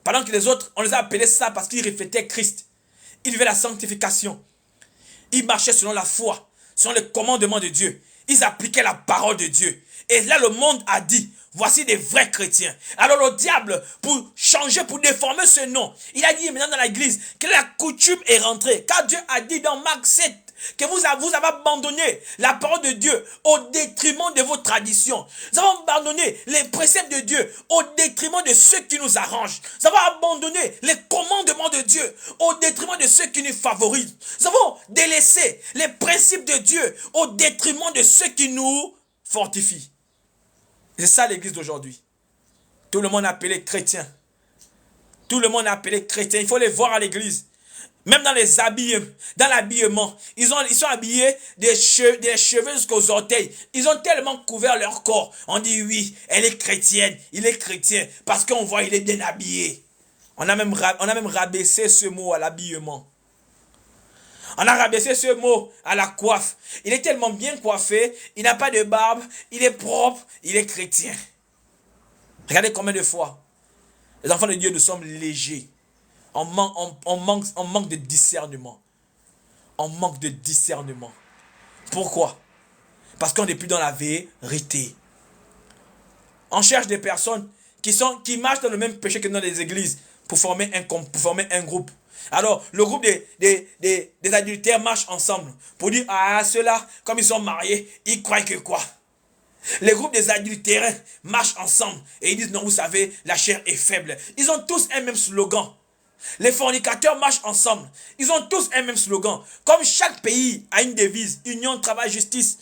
Speaker 1: Pendant que les autres, on les a appelés ça parce qu'ils reflétaient Christ. Ils vivaient la sanctification. Ils marchaient selon la foi, selon les commandements de Dieu. Ils appliquaient la parole de Dieu. Et là, le monde a dit, voici des vrais chrétiens. Alors le diable, pour changer, pour déformer ce nom, il a dit maintenant dans l'église que la coutume est rentrée. Car Dieu a dit dans Marc 7, que vous avez abandonné la parole de Dieu au détriment de vos traditions. Nous avons abandonné les préceptes de Dieu au détriment de ceux qui nous arrangent. Nous avons abandonné les commandements de Dieu au détriment de ceux qui nous favorisent. Nous avons délaissé les principes de Dieu au détriment de ceux qui nous fortifient. C'est ça l'église d'aujourd'hui. Tout le monde est appelé chrétien. Tout le monde est appelé chrétien. Il faut les voir à l'église. Même dans les habits, dans l'habillement, ils sont habillés des cheveux jusqu'aux orteils. Ils ont tellement couvert leur corps. On dit oui, elle est chrétienne, il est chrétien. Parce qu'on voit il est bien habillé. On a même rabaissé ce mot à l'habillement. On a rabaissé ce mot à la coiffe. Il est tellement bien coiffé, il n'a pas de barbe, il est propre, il est chrétien. Regardez combien de fois les enfants de Dieu, nous sommes légers. On manque de discernement. On manque de discernement. Pourquoi? Parce qu'on n'est plus dans la vérité. On cherche des personnes qui marchent dans le même péché que dans les églises pour former un groupe. Alors, le groupe des adultères marche ensemble pour dire, ah, ceux-là, comme ils sont mariés, ils croient que quoi? Les groupes des adultères marchent ensemble et ils disent, non, vous savez, la chair est faible. Ils ont tous un même slogan. Les fornicateurs marchent ensemble. Ils ont tous un même slogan. Comme chaque pays a une devise, union, travail, justice.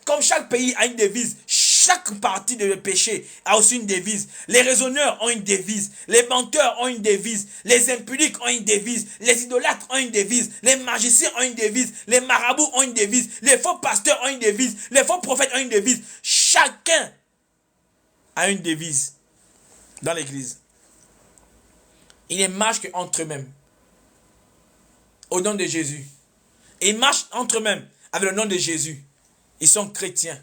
Speaker 1: Comme chaque pays a une devise, chaque parti de péché a aussi une devise. Les raisonneurs ont une devise. Les menteurs ont une devise. Les impudiques ont une devise. Les idolâtres ont une devise. Les magiciens ont une devise. Les marabouts ont une devise. Les faux pasteurs ont une devise. Les faux prophètes ont une devise. Chacun a une devise. dans l'église. Ils ne marchent qu'entre eux-mêmes. Au nom de Jésus. Ils marchent entre eux-mêmes avec le nom de Jésus. Ils sont chrétiens.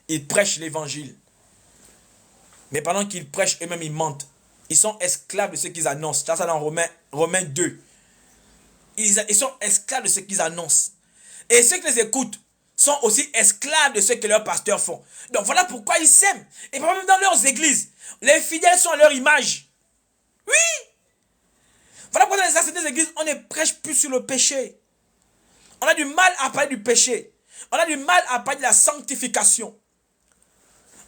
Speaker 1: Ils prêchent l'évangile. Mais pendant qu'ils prêchent eux-mêmes, ils mentent. Ils sont esclaves de ce qu'ils annoncent. Ça, c'est dans Romains 2. Ils sont esclaves de ce qu'ils annoncent. Et ceux qui les écoutent sont aussi esclaves de ce que leurs pasteurs font. Donc voilà pourquoi ils s'aiment. Et même dans leurs églises, les fidèles sont à leur image. Oui. Voilà pourquoi dans certaines églises, on ne prêche plus sur le péché. On a du mal à parler du péché. On a du mal à parler de la sanctification.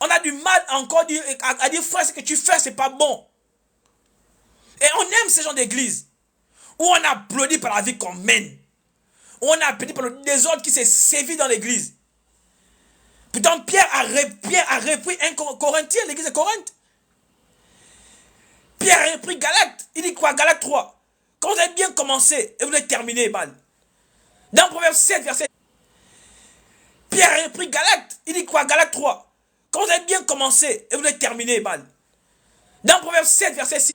Speaker 1: On a du mal encore à dire, frère, ce que tu fais, c'est pas bon. Et on aime ce genre d'église où on applaudit par la vie qu'on mène. Où on applaudit par le désordre qui s'est sévi dans l'église. Pourtant, Pierre a repris un Corinthien, l'église de Corinthe. Pierre a repris Galate. Il dit quoi? Galate 3. Quand vous avez bien commencé et vous allez terminer mal. Dans Proverbe 7, verset. Pierre a repris Galate. Il dit quoi? Galate 3. Quand vous avez bien commencé et vous allez terminer mal. Dans Proverbe 7, verset 6.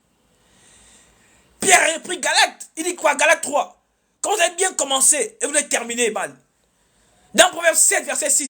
Speaker 1: Pierre a repris Galate. Il dit quoi? Galate 3. Quand vous avez bien commencé et vous allez terminer mal. Dans Proverbe 7, verset 6.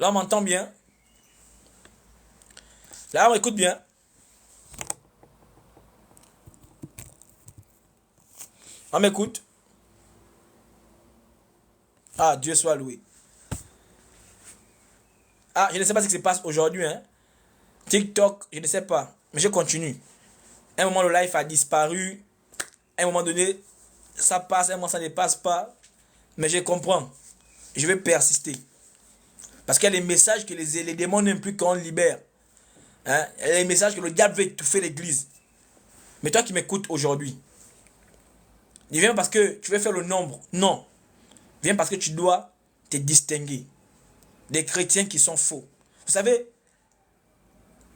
Speaker 1: Là, on m'entend bien. Là, on écoute bien. On m'écoute. Ah, Dieu soit loué. Ah, je ne sais pas ce qui se passe aujourd'hui. Hein. TikTok, je ne sais pas. Mais je continue. Un moment, le live a disparu. À un moment donné, ça passe. À un moment, ça ne passe pas. Mais je comprends. Je vais persister. Parce qu'il y a des messages que les démons n'aiment plus qu'on libère. Hein? Il y a des messages que le diable veut étouffer l'église. Mais toi qui m'écoutes aujourd'hui, ne viens parce que tu veux faire le nombre. Non. Viens parce que tu dois te distinguer des chrétiens qui sont faux. Vous savez,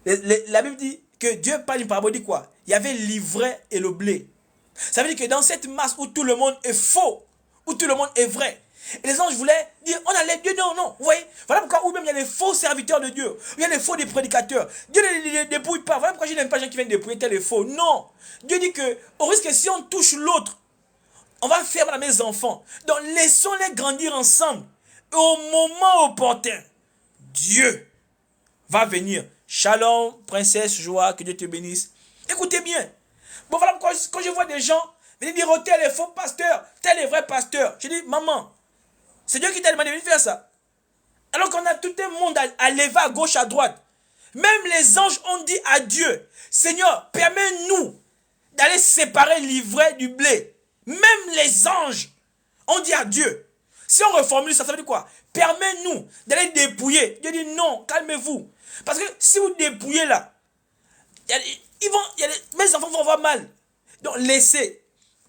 Speaker 1: la Bible dit que Dieu parle une parabole, dit quoi? Il y avait l'ivraie et le blé. Ça veut dire que dans cette masse où tout le monde est faux, où tout le monde est vrai, et les anges voulaient dire, on a les dieux, non, non, vous voyez, voilà pourquoi, ou même il y a les faux serviteurs de Dieu, il y a les faux des prédicateurs, Dieu ne les dépouille pas, voilà pourquoi je n'aime pas les gens qui viennent dépouiller tel est faux, non, Dieu dit que, au risque que si on touche l'autre, on va faire mal à mes enfants, donc laissons-les grandir ensemble, et au moment opportun, Dieu va venir. Shalom, princesse, joie, que Dieu te bénisse. Écoutez bien. Bon, voilà pourquoi quand je vois des gens venir dire, oh, tel est faux pasteur, tel est vrai pasteur. Je dis, maman, c'est Dieu qui t'a demandé de faire ça. Alors qu'on a tout un monde à lever à gauche, à droite. Même les anges ont dit à Dieu, Seigneur, permets-nous d'aller allait séparer l'ivraie du blé. Même les anges ont dit à Dieu. Si on reformule ça, ça veut dire quoi? Permets-nous d'aller dépouiller. Dieu dit non, calmez-vous. Parce que si vous dépouillez là, mes enfants vont avoir mal. Donc laissez.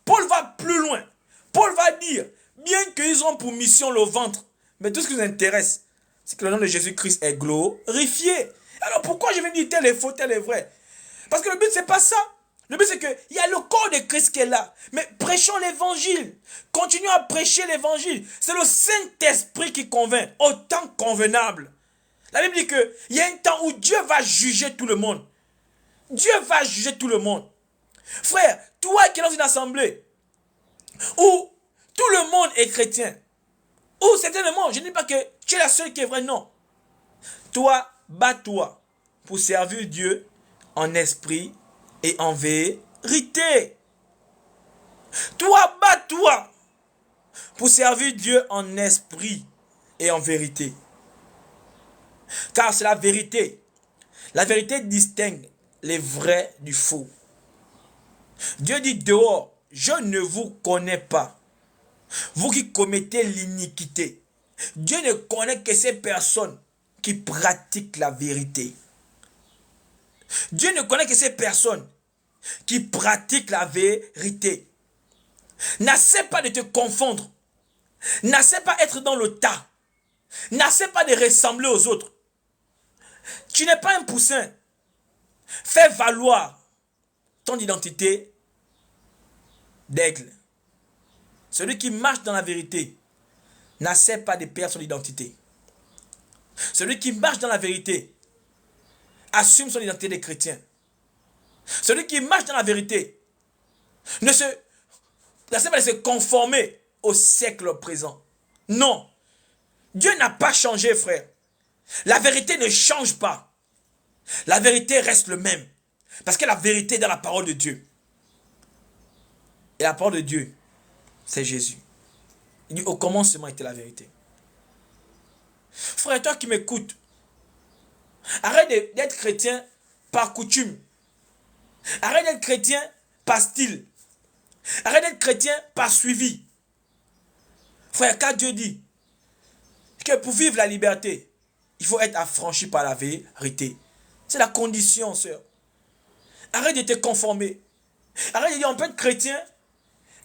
Speaker 1: Paul va plus loin. Paul va dire, bien qu'ils ont pour mission le ventre, mais tout ce qui nous intéresse, c'est que le nom de Jésus-Christ est glorifié. Alors pourquoi je vais dire tel est faux, tel est vrai? Parce que le but, c'est pas ça. Le but, c'est qu'il y a le corps de Christ qui est là. Mais prêchons l'évangile. Continuons à prêcher l'évangile. C'est le Saint-Esprit qui convainc, au temps convenable. La Bible dit qu'il y a un temps où Dieu va juger tout le monde. Dieu va juger tout le monde. Frère, toi qui es dans une assemblée où tout le monde est chrétien, ou certainement, je ne dis pas que tu es la seule qui est vraie, non. Toi, bats-toi pour servir Dieu en esprit et en vérité. Toi, bats-toi pour servir Dieu en esprit et en vérité. Car c'est la vérité. La vérité distingue les vrais du faux. Dieu dit dehors, je ne vous connais pas. Vous qui commettez l'iniquité. Dieu ne connaît que ces personnes qui pratiquent la vérité. Dieu ne connaît que ces personnes qui pratiquent la vérité. N'essaie pas de te confondre. N'essaie pas d'être dans le tas. N'essaie pas de ressembler aux autres. Tu n'es pas un poussin. Fais valoir ton identité d'aigle. Celui qui marche dans la vérité n'essaie pas de perdre son identité. Celui qui marche dans la vérité assume son identité de chrétien. Celui qui marche dans la vérité n'essaie pas de se conformer au siècle présent. Non. Dieu n'a pas changé, frère. La vérité ne change pas. La vérité reste le même. Parce que la vérité est dans la parole de Dieu. Et la parole de Dieu, c'est Jésus. Il dit, au commencement était la vérité. Frère, toi qui m'écoutes, arrête d'être chrétien par coutume. Arrête d'être chrétien par style. Arrête d'être chrétien par suivi. Frère, car Dieu dit que pour vivre la liberté, il faut être affranchi par la vérité. C'est la condition, sœur. Arrête de te conformer. Arrête de dire on peut être chrétien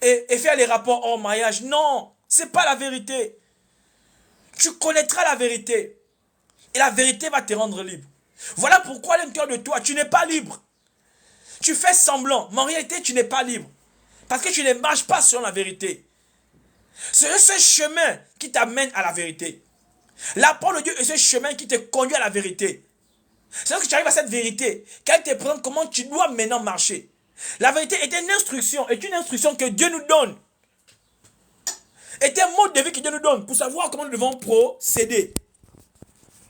Speaker 1: et faire les rapports hors mariage. Non, c'est pas la vérité. Tu connaîtras la vérité. Et la vérité va te rendre libre. Voilà pourquoi à l'intérieur de toi, tu n'es pas libre. Tu fais semblant, mais en réalité, tu n'es pas libre. Parce que tu ne marches pas sur la vérité. C'est ce chemin qui t'amène à la vérité. La parole de Dieu est ce chemin qui te conduit à la vérité. C'est lorsque tu arrives à cette vérité qu'elle te présente comment tu dois maintenant marcher. La vérité est une instruction que Dieu nous donne. Est un mode de vie que Dieu nous donne pour savoir comment nous devons procéder.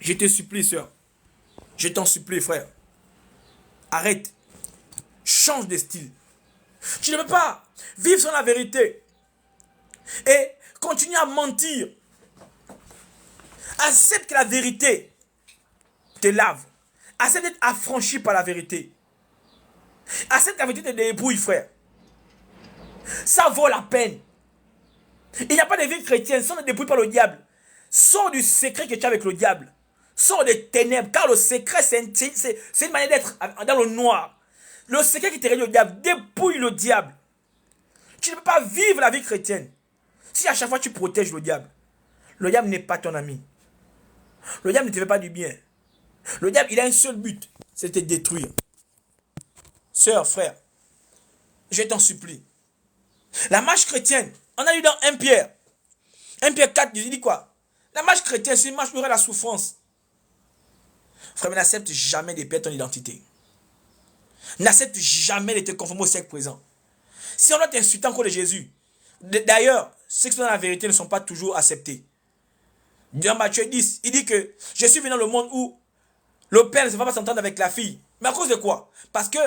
Speaker 1: Je te supplie, sœur. Je t'en supplie, frère. Arrête. Change de style. Tu ne peux pas vivre sans la vérité et continuer à mentir. Accepte que la vérité te lave. Accepte d'être affranchi par la vérité. Accepte que la vérité te débrouille, frère. Ça vaut la peine. Il n'y a pas de vie chrétienne sans ne débrouille par le diable. Sors du secret que tu as avec le diable. Sors des ténèbres. Car le secret, c'est une manière d'être dans le noir. Le secret qui te réduit au diable, dépouille le diable. Tu ne peux pas vivre la vie chrétienne si à chaque fois tu protèges le diable n'est pas ton ami. Le diable ne te fait pas du bien. Le diable, il a un seul but, c'est de te détruire. Sœur, frère, je t'en supplie. La marche chrétienne, on a lu dans 1 Pierre. 1 Pierre 4, il dit quoi? La marche chrétienne, c'est une marche où il y aura la souffrance. Frère, mais n'accepte jamais de perdre ton identité. N'accepte jamais de te conformer au siècle présent. Si on doit t'insulter encore de Jésus, d'ailleurs, ceux qui sont dans la vérité ne sont pas toujours acceptés. Dans Matthieu 10, il dit que je suis venu dans le monde où le père ne va pas s'entendre avec la fille. Mais à cause de quoi? Parce que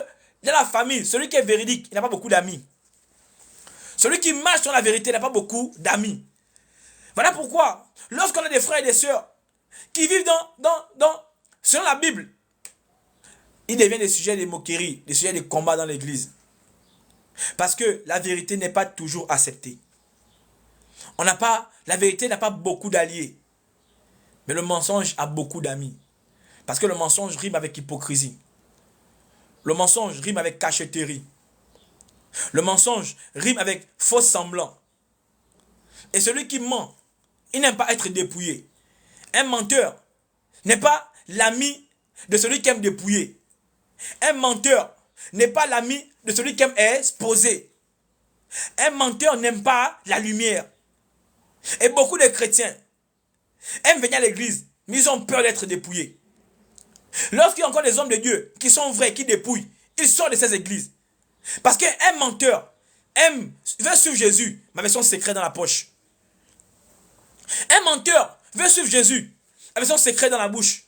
Speaker 1: dans la famille, celui qui est véridique, il n'a pas beaucoup d'amis. Celui qui marche sur la vérité n'a pas beaucoup d'amis. Voilà pourquoi, lorsqu'on a des frères et des sœurs qui vivent selon la Bible, ils deviennent des sujets de moquerie, des sujets de combat dans l'église. Parce que la vérité n'est pas toujours acceptée. La vérité n'a pas beaucoup d'alliés. Mais le mensonge a beaucoup d'amis. Parce que le mensonge rime avec hypocrisie. Le mensonge rime avec cachotterie. Le mensonge rime avec faux semblant. Et celui qui ment, il n'aime pas être dépouillé. Un menteur n'est pas l'ami de celui qui aime dépouiller. Un menteur n'est pas l'ami de celui qui aime exposer. Un menteur n'aime pas la lumière. Et beaucoup de chrétiens aiment venir à l'église, mais ils ont peur d'être dépouillés. Lorsqu'il y a encore des hommes de Dieu qui sont vrais, qui dépouillent, ils sortent de ces églises. Parce qu'un menteur veut suivre Jésus, mais avec son secret dans la poche. Un menteur veut suivre Jésus, avec son secret dans la bouche.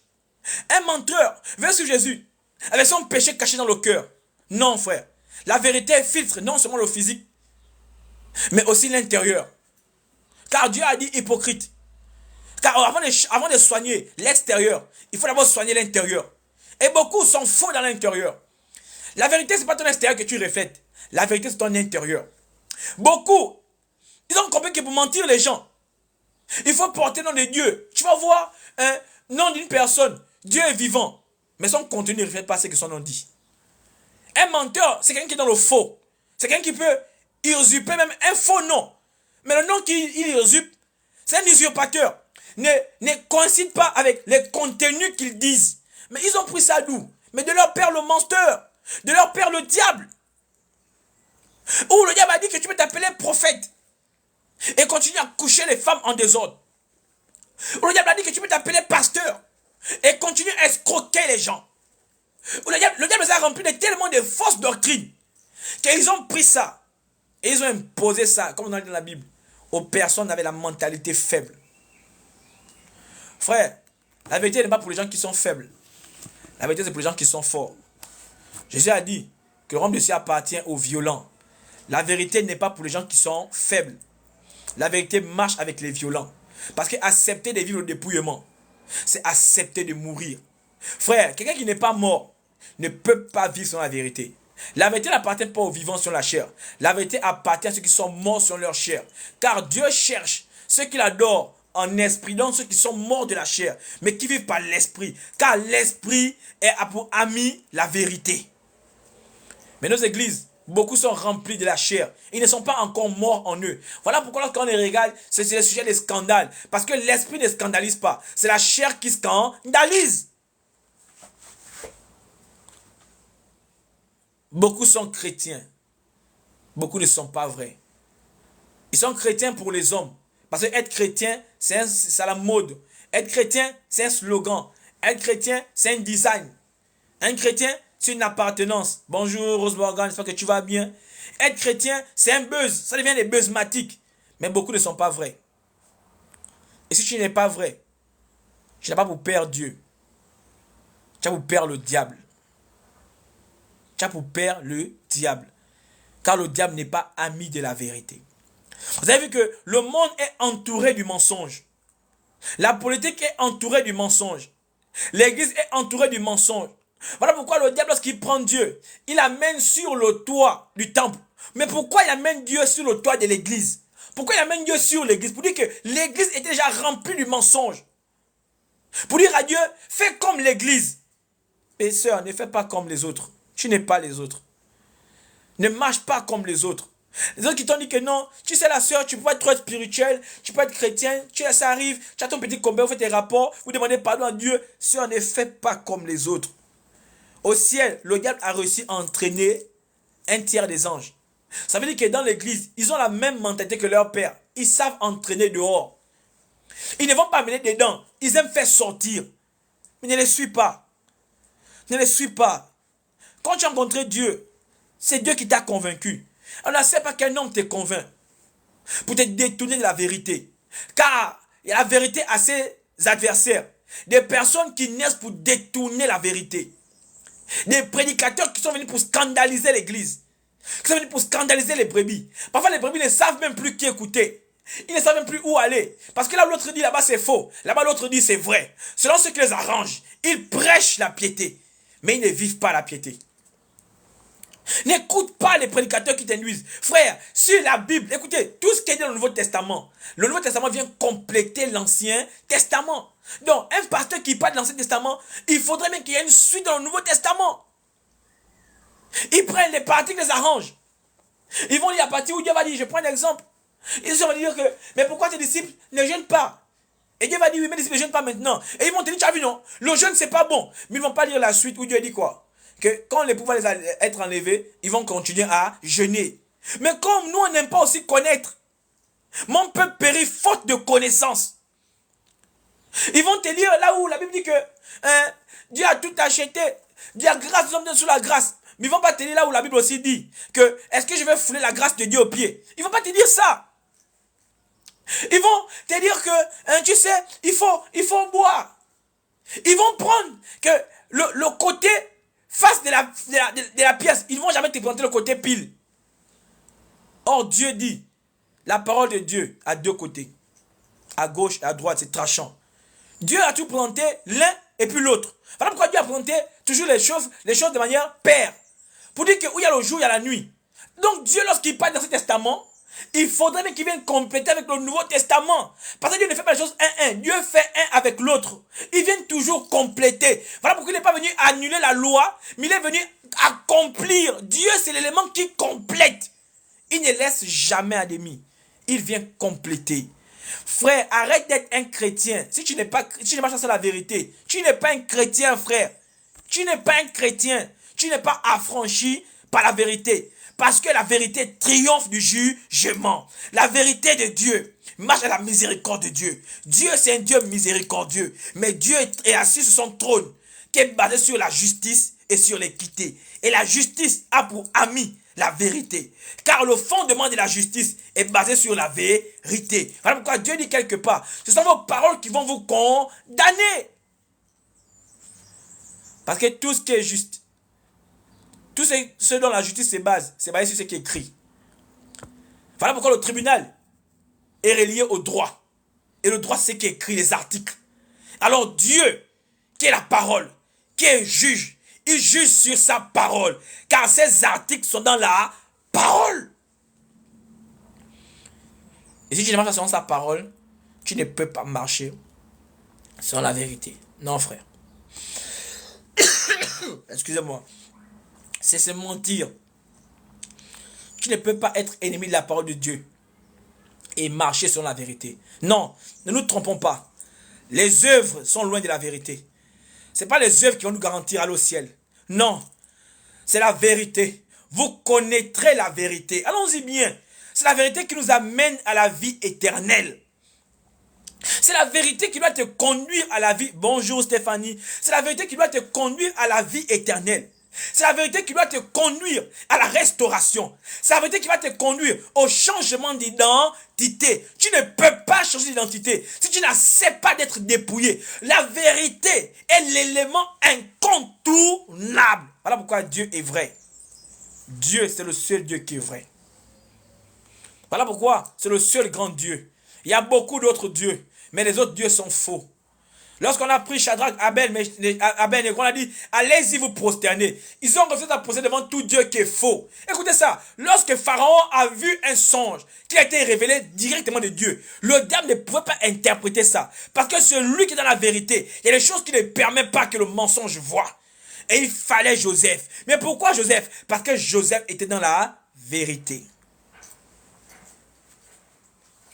Speaker 1: Un menteur veut suivre Jésus, avec son péché caché dans le cœur. Non, frère. La vérité filtre non seulement le physique, mais aussi l'intérieur. Car Dieu a dit hypocrite. Car avant de soigner l'extérieur, il faut d'abord soigner l'intérieur. Et beaucoup sont faux dans l'intérieur. La vérité, ce n'est pas ton extérieur que tu reflètes. La vérité, c'est ton intérieur. Beaucoup, ils ont compris que pour mentir les gens, il faut porter le nom de Dieu. Tu vas voir un nom d'une personne. Dieu est vivant. Mais son contenu ne reflète pas ce que son nom dit. Un menteur, c'est quelqu'un qui est dans le faux. C'est quelqu'un qui peut usurper même un faux nom. Mais le nom qu'il usurpe, c'est un usurpateur. Ne coïncide pas avec les contenus qu'ils disent. Mais ils ont pris ça d'où? Mais de leur père le menteur. De leur père le diable. Où le diable a dit que tu peux t'appeler prophète. Et continuer à coucher les femmes en désordre. Où le diable a dit que tu peux t'appeler pasteur. Et continuer à escroquer les gens. Où le diable les a remplis de tellement de fausses doctrines. Qu'ils ont pris ça. Et ils ont imposé ça, comme on a dit dans la Bible, aux personnes avec la mentalité faible. Frère, la vérité n'est pas pour les gens qui sont faibles. La vérité, c'est pour les gens qui sont forts. Jésus a dit que le royaume de Dieu appartient aux violents. La vérité n'est pas pour les gens qui sont faibles. La vérité marche avec les violents. Parce que accepter de vivre le dépouillement, c'est accepter de mourir. Frère, quelqu'un qui n'est pas mort ne peut pas vivre sans la vérité. La vérité n'appartient pas aux vivants sur la chair. La vérité appartient à ceux qui sont morts sur leur chair. Car Dieu cherche ceux qu'il adore en esprit, donc ceux qui sont morts de la chair, mais qui vivent par l'esprit. Car l'esprit a pour ami la vérité. Mais nos églises, beaucoup sont remplis de la chair. Ils ne sont pas encore morts en eux. Voilà pourquoi lorsqu'on les regarde, c'est le sujet des scandales. Parce que l'esprit ne scandalise pas. C'est la chair qui scandalise. Beaucoup sont chrétiens. Beaucoup ne sont pas vrais. Ils sont chrétiens pour les hommes. Parce que être chrétien, c'est la mode. Être chrétien, c'est un slogan. Être chrétien, c'est un design. Un chrétien, c'est une appartenance. Bonjour Rose Morgan, j'espère que tu vas bien. Être chrétien, c'est un buzz. Ça devient des buzzmatiques. Mais beaucoup ne sont pas vrais. Et si tu n'es pas vrai, tu n'as pas pour père Dieu. Tu as pour père le diable. Tu as pour père le diable. Car le diable n'est pas ami de la vérité. Vous avez vu que le monde est entouré du mensonge. La politique est entourée du mensonge. L'église est entourée du mensonge. Voilà pourquoi le diable, lorsqu'il prend Dieu, il l'amène sur le toit du temple. Mais pourquoi il amène Dieu sur le toit de l'église? Pourquoi il amène Dieu sur l'église? Pour dire que l'église était déjà remplie du mensonge. Pour dire à Dieu, fais comme l'église. Et sœur, ne fais pas comme les autres. Tu n'es pas les autres. Ne marche pas comme les autres. Les autres qui t'ont dit que non, tu sais la sœur, tu peux être trop spirituel, tu peux être chrétien, ça arrive, tu as ton petit combat, vous faites tes rapports, vous demandez pardon à Dieu. Sœur, ne fais pas comme les autres. Au ciel, le diable a réussi à entraîner un tiers des anges. Ça veut dire que dans l'église, ils ont la même mentalité que leur père. Ils savent entraîner dehors. Ils ne vont pas mener dedans. Ils aiment faire sortir. Mais ne les suis pas. Ne les suis pas. Quand tu as rencontré Dieu, c'est Dieu qui t'a convaincu. Alors ne sais pas qu'un homme te convainc pour te détourner de la vérité. Car la vérité a ses adversaires. Des personnes qui naissent pour détourner la vérité. Des prédicateurs qui sont venus pour scandaliser l'église. Qui sont venus pour scandaliser les brebis. Parfois les brebis ne savent même plus qui écouter. Ils ne savent même plus où aller. Parce que là l'autre dit là-bas c'est faux. Là-bas l'autre dit c'est vrai. Selon ce qui les arrange. Ils prêchent la piété. Mais ils ne vivent pas la piété. N'écoute pas les prédicateurs qui t'induisent. Frère, sur la Bible, écoutez, tout ce qui est dans le Nouveau Testament vient compléter l'Ancien Testament. Donc, un pasteur qui parle de l'Ancien Testament, il faudrait même qu'il y ait une suite dans le Nouveau Testament. Ils prennent les parties, les arrangent. Ils vont lire la partie où Dieu va dire, je prends un exemple. Ils vont dire que, mais pourquoi tes disciples ne jeûnent pas? Et Dieu va dire, oui, mes disciples ne jeûnent pas maintenant. Et ils vont te dire, tu as vu, non? Le jeûne, c'est pas bon. Mais ils ne vont pas lire la suite où Dieu dit quoi? Que quand les pouvoirs être enlevés, ils vont continuer à jeûner. Mais comme nous, on n'aime pas aussi connaître, mon peuple périt faute de connaissance. Ils vont te lire là où la Bible dit que Dieu a tout acheté. Dieu a grâce aux hommes sous la grâce. Mais ils ne vont pas te dire là où la Bible aussi dit que est-ce que je vais fouler la grâce de Dieu aux pieds? Ils ne vont pas te dire ça. Ils vont te dire que, tu sais, il faut boire. Ils vont prendre que le côté face de la pièce. Ils ne vont jamais te présenter le côté pile. Or, Dieu dit, la parole de Dieu a deux côtés. À gauche et à droite, c'est tranchant. Dieu a tout présenté l'un et puis l'autre. Voilà pourquoi Dieu a présenté toujours les choses de manière paire. Pour dire que où il y a le jour, il y a la nuit. Donc Dieu, lorsqu'il parle dans ce testament, il faudrait même qu'il vienne compléter avec le Nouveau Testament. Parce que Dieu ne fait pas les choses un. Dieu fait un avec l'autre. Il vient toujours compléter. Voilà pourquoi il n'est pas venu annuler la loi, mais il est venu accomplir. Dieu, c'est l'élément qui complète. Il ne laisse jamais à demi. Il vient compléter. Frère, arrête d'être un chrétien. Si tu n'es pas sur la vérité, tu n'es pas un chrétien, frère. Tu n'es pas un chrétien. Tu n'es pas affranchi par la vérité. Parce que la vérité triomphe du jugement. La vérité de Dieu marche à la miséricorde de Dieu. Dieu, c'est un Dieu miséricordieux. Mais Dieu est assis sur son trône, qui est basé sur la justice et sur l'équité. Et la justice a pour ami la vérité. Car le fondement de la justice est basé sur la vérité. Voilà pourquoi Dieu dit quelque part, ce sont vos paroles qui vont vous condamner. Parce que tout ce qui est juste, tout ce dont la justice se base, c'est basé sur ce qui est écrit. Voilà pourquoi le tribunal est relié au droit. Et le droit, c'est ce qui est écrit, les articles. Alors Dieu, qui est la parole, qui est juge, il juge sur sa parole. Car ces articles sont dans la parole. Et si tu ne marches pas selon sa parole, tu ne peux pas marcher selon la vérité. Non, frère. Excusez-moi. C'est se mentir. Tu ne peux pas être ennemi de la parole de Dieu et marcher selon la vérité. Non, ne nous trompons pas. Les œuvres sont loin de la vérité. Ce n'est pas les œuvres qui vont nous garantir aller au ciel. Non, c'est la vérité. Vous connaîtrez la vérité. Allons-y bien. C'est la vérité qui nous amène à la vie éternelle. C'est la vérité qui doit te conduire à la vie. Bonjour Stéphanie. C'est la vérité qui doit te conduire à la vie éternelle. C'est la vérité qui doit te conduire à la restauration. C'est la vérité qui va te conduire au changement d'identité. Tu ne peux pas changer d'identité si tu n'acceptes pas d'être dépouillé. La vérité est l'élément incontournable. Voilà pourquoi Dieu est vrai. Dieu, c'est le seul Dieu qui est vrai. Voilà pourquoi c'est le seul grand Dieu. Il y a beaucoup d'autres dieux, mais les autres dieux sont faux. Lorsqu'on a pris Shadrach, Abel, et qu'on a dit, allez-y vous prosterner. Ils ont refusé de prosterner devant tout Dieu qui est faux. Écoutez ça, lorsque Pharaon a vu un songe qui a été révélé directement de Dieu, le diable ne pouvait pas interpréter ça. Parce que celui qui est dans la vérité, il y a des choses qui ne permettent pas que le mensonge voie. Et il fallait Joseph. Mais pourquoi Joseph? Parce que Joseph était dans la vérité.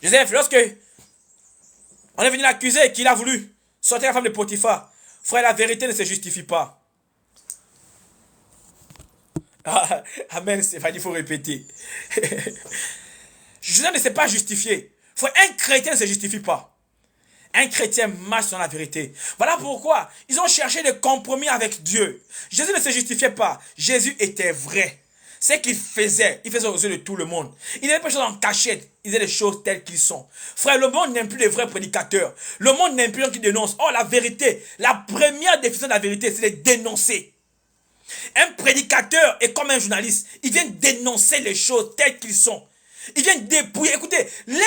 Speaker 1: Joseph, lorsque on est venu l'accuser et qu'il a voulu sortir la femme de Potiphar, frère, la vérité ne se justifie pas. Ah, amen, Stéphanie, il faut répéter. Joseph ne s'est pas justifié. Frère, un chrétien ne se justifie pas. Un chrétien marche sur la vérité. Voilà pourquoi ils ont cherché des compromis avec Dieu. Jésus ne se justifiait pas. Jésus était vrai. Ce qu'il faisait, il faisait aux yeux de tout le monde. Il n'avait pas des choses en cachette. Il faisait les choses telles qu'ils sont. Frère, le monde n'aime plus les vrais prédicateurs. Le monde n'aime plus les gens qui dénoncent. Oh, la vérité, la première définition de la vérité, c'est de dénoncer. Un prédicateur est comme un journaliste. Il vient dénoncer les choses telles qu'ils sont. Il vient dépouiller. Écoutez, l'une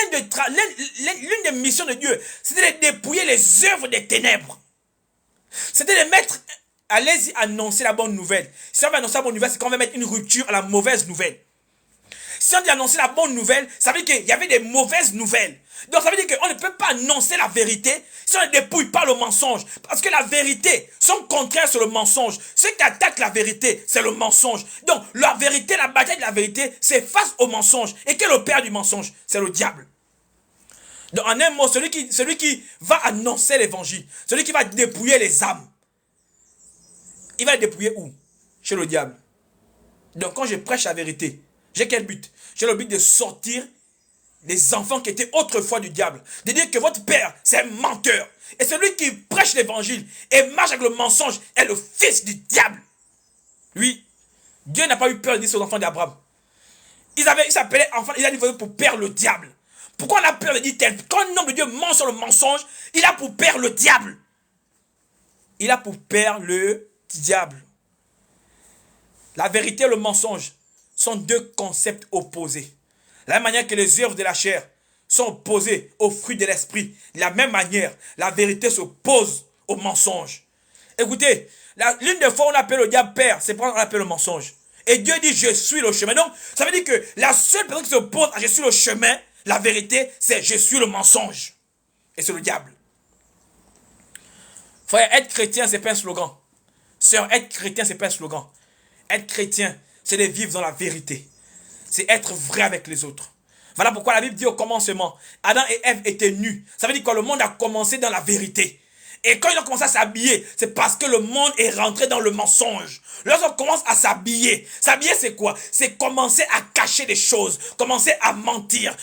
Speaker 1: des missions de Dieu, c'était de dépouiller les œuvres des ténèbres. C'était de mettre allez-y annoncer la bonne nouvelle. Si on veut annoncer la bonne nouvelle, c'est qu'on va mettre une rupture à la mauvaise nouvelle. Si on dit annoncer la bonne nouvelle, ça veut dire qu'il y avait des mauvaises nouvelles. Donc ça veut dire qu'on ne peut pas annoncer la vérité si on ne dépouille pas le mensonge. Parce que la vérité, son contraire, c'est le mensonge. Ceux qui attaquent la vérité, c'est le mensonge. Donc la vérité, la bataille de la vérité, c'est face au mensonge. Et quel est le père du mensonge? C'est le diable. Donc en un mot, celui qui va annoncer l'évangile, celui qui va dépouiller les âmes, il va les dépouiller où? Chez le diable. Donc quand je prêche la vérité, j'ai quel but? J'ai le but de sortir des enfants qui étaient autrefois du diable. De dire que votre père, c'est un menteur. Et celui qui prêche l'évangile et marche avec le mensonge est le fils du diable. Oui, Dieu n'a pas eu peur de dire aux enfants d'Abraham. Ils s'appelaient enfants, ils avaient pour père le diable. Pourquoi on a peur de dire tel? Quand un homme de Dieu ment sur le mensonge, il a pour père le diable. Il a pour père le diable. La vérité et le mensonge sont deux concepts opposés. De la même manière que les œuvres de la chair sont opposées aux fruits de l'esprit, de la même manière, la vérité s'oppose au mensonge. Écoutez, l'une des fois où on appelle le diable père, c'est pour on appelle le mensonge. Et Dieu dit, je suis le chemin. Donc, ça veut dire que la seule personne qui s'oppose à je suis le chemin, la vérité, c'est je suis le mensonge. Et c'est le diable. Frère, être chrétien, c'est pas un slogan. Sœur, être chrétien, c'est pas un slogan. Être chrétien, c'est de vivre dans la vérité. C'est être vrai avec les autres. Voilà pourquoi la Bible dit au commencement, Adam et Ève étaient nus. Ça veut dire que le monde a commencé dans la vérité. Et quand ils ont commencé à s'habiller, c'est parce que le monde est rentré dans le mensonge. Lorsqu'on commence à s'habiller, s'habiller c'est quoi? C'est commencer à cacher des choses, commencer à mentir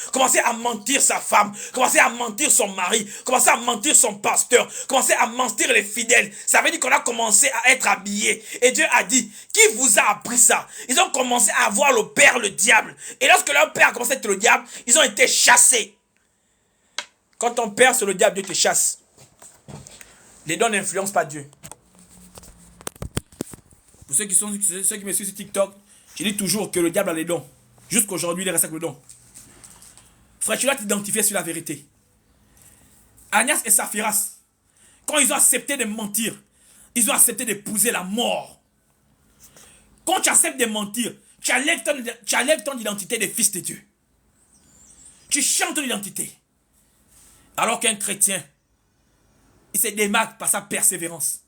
Speaker 1: sa femme, commencer à mentir son mari, commencer à mentir son pasteur, commencer à mentir les fidèles. Ça veut dire qu'on a commencé à être habillé. Et Dieu a dit, qui vous a appris ça? Ils ont commencé à avoir le père, le diable. Et lorsque leur père a commencé à être le diable, ils ont été chassés. Quand ton père c'est le diable, Dieu te chasse. Les dons n'influencent pas Dieu. Pour ceux qui me suivent sur TikTok, je dis toujours que le diable a les dons. Jusqu'aujourd'hui, il reste avec le don. Frère, tu dois t'identifier sur la vérité. Agnès et Saphiras, quand ils ont accepté de mentir, ils ont accepté d'épouser la mort. Quand tu acceptes de mentir, tu enlèves ton identité de fils de Dieu. Tu chantes ton identité. Alors qu'un chrétien, il se démarque par sa persévérance.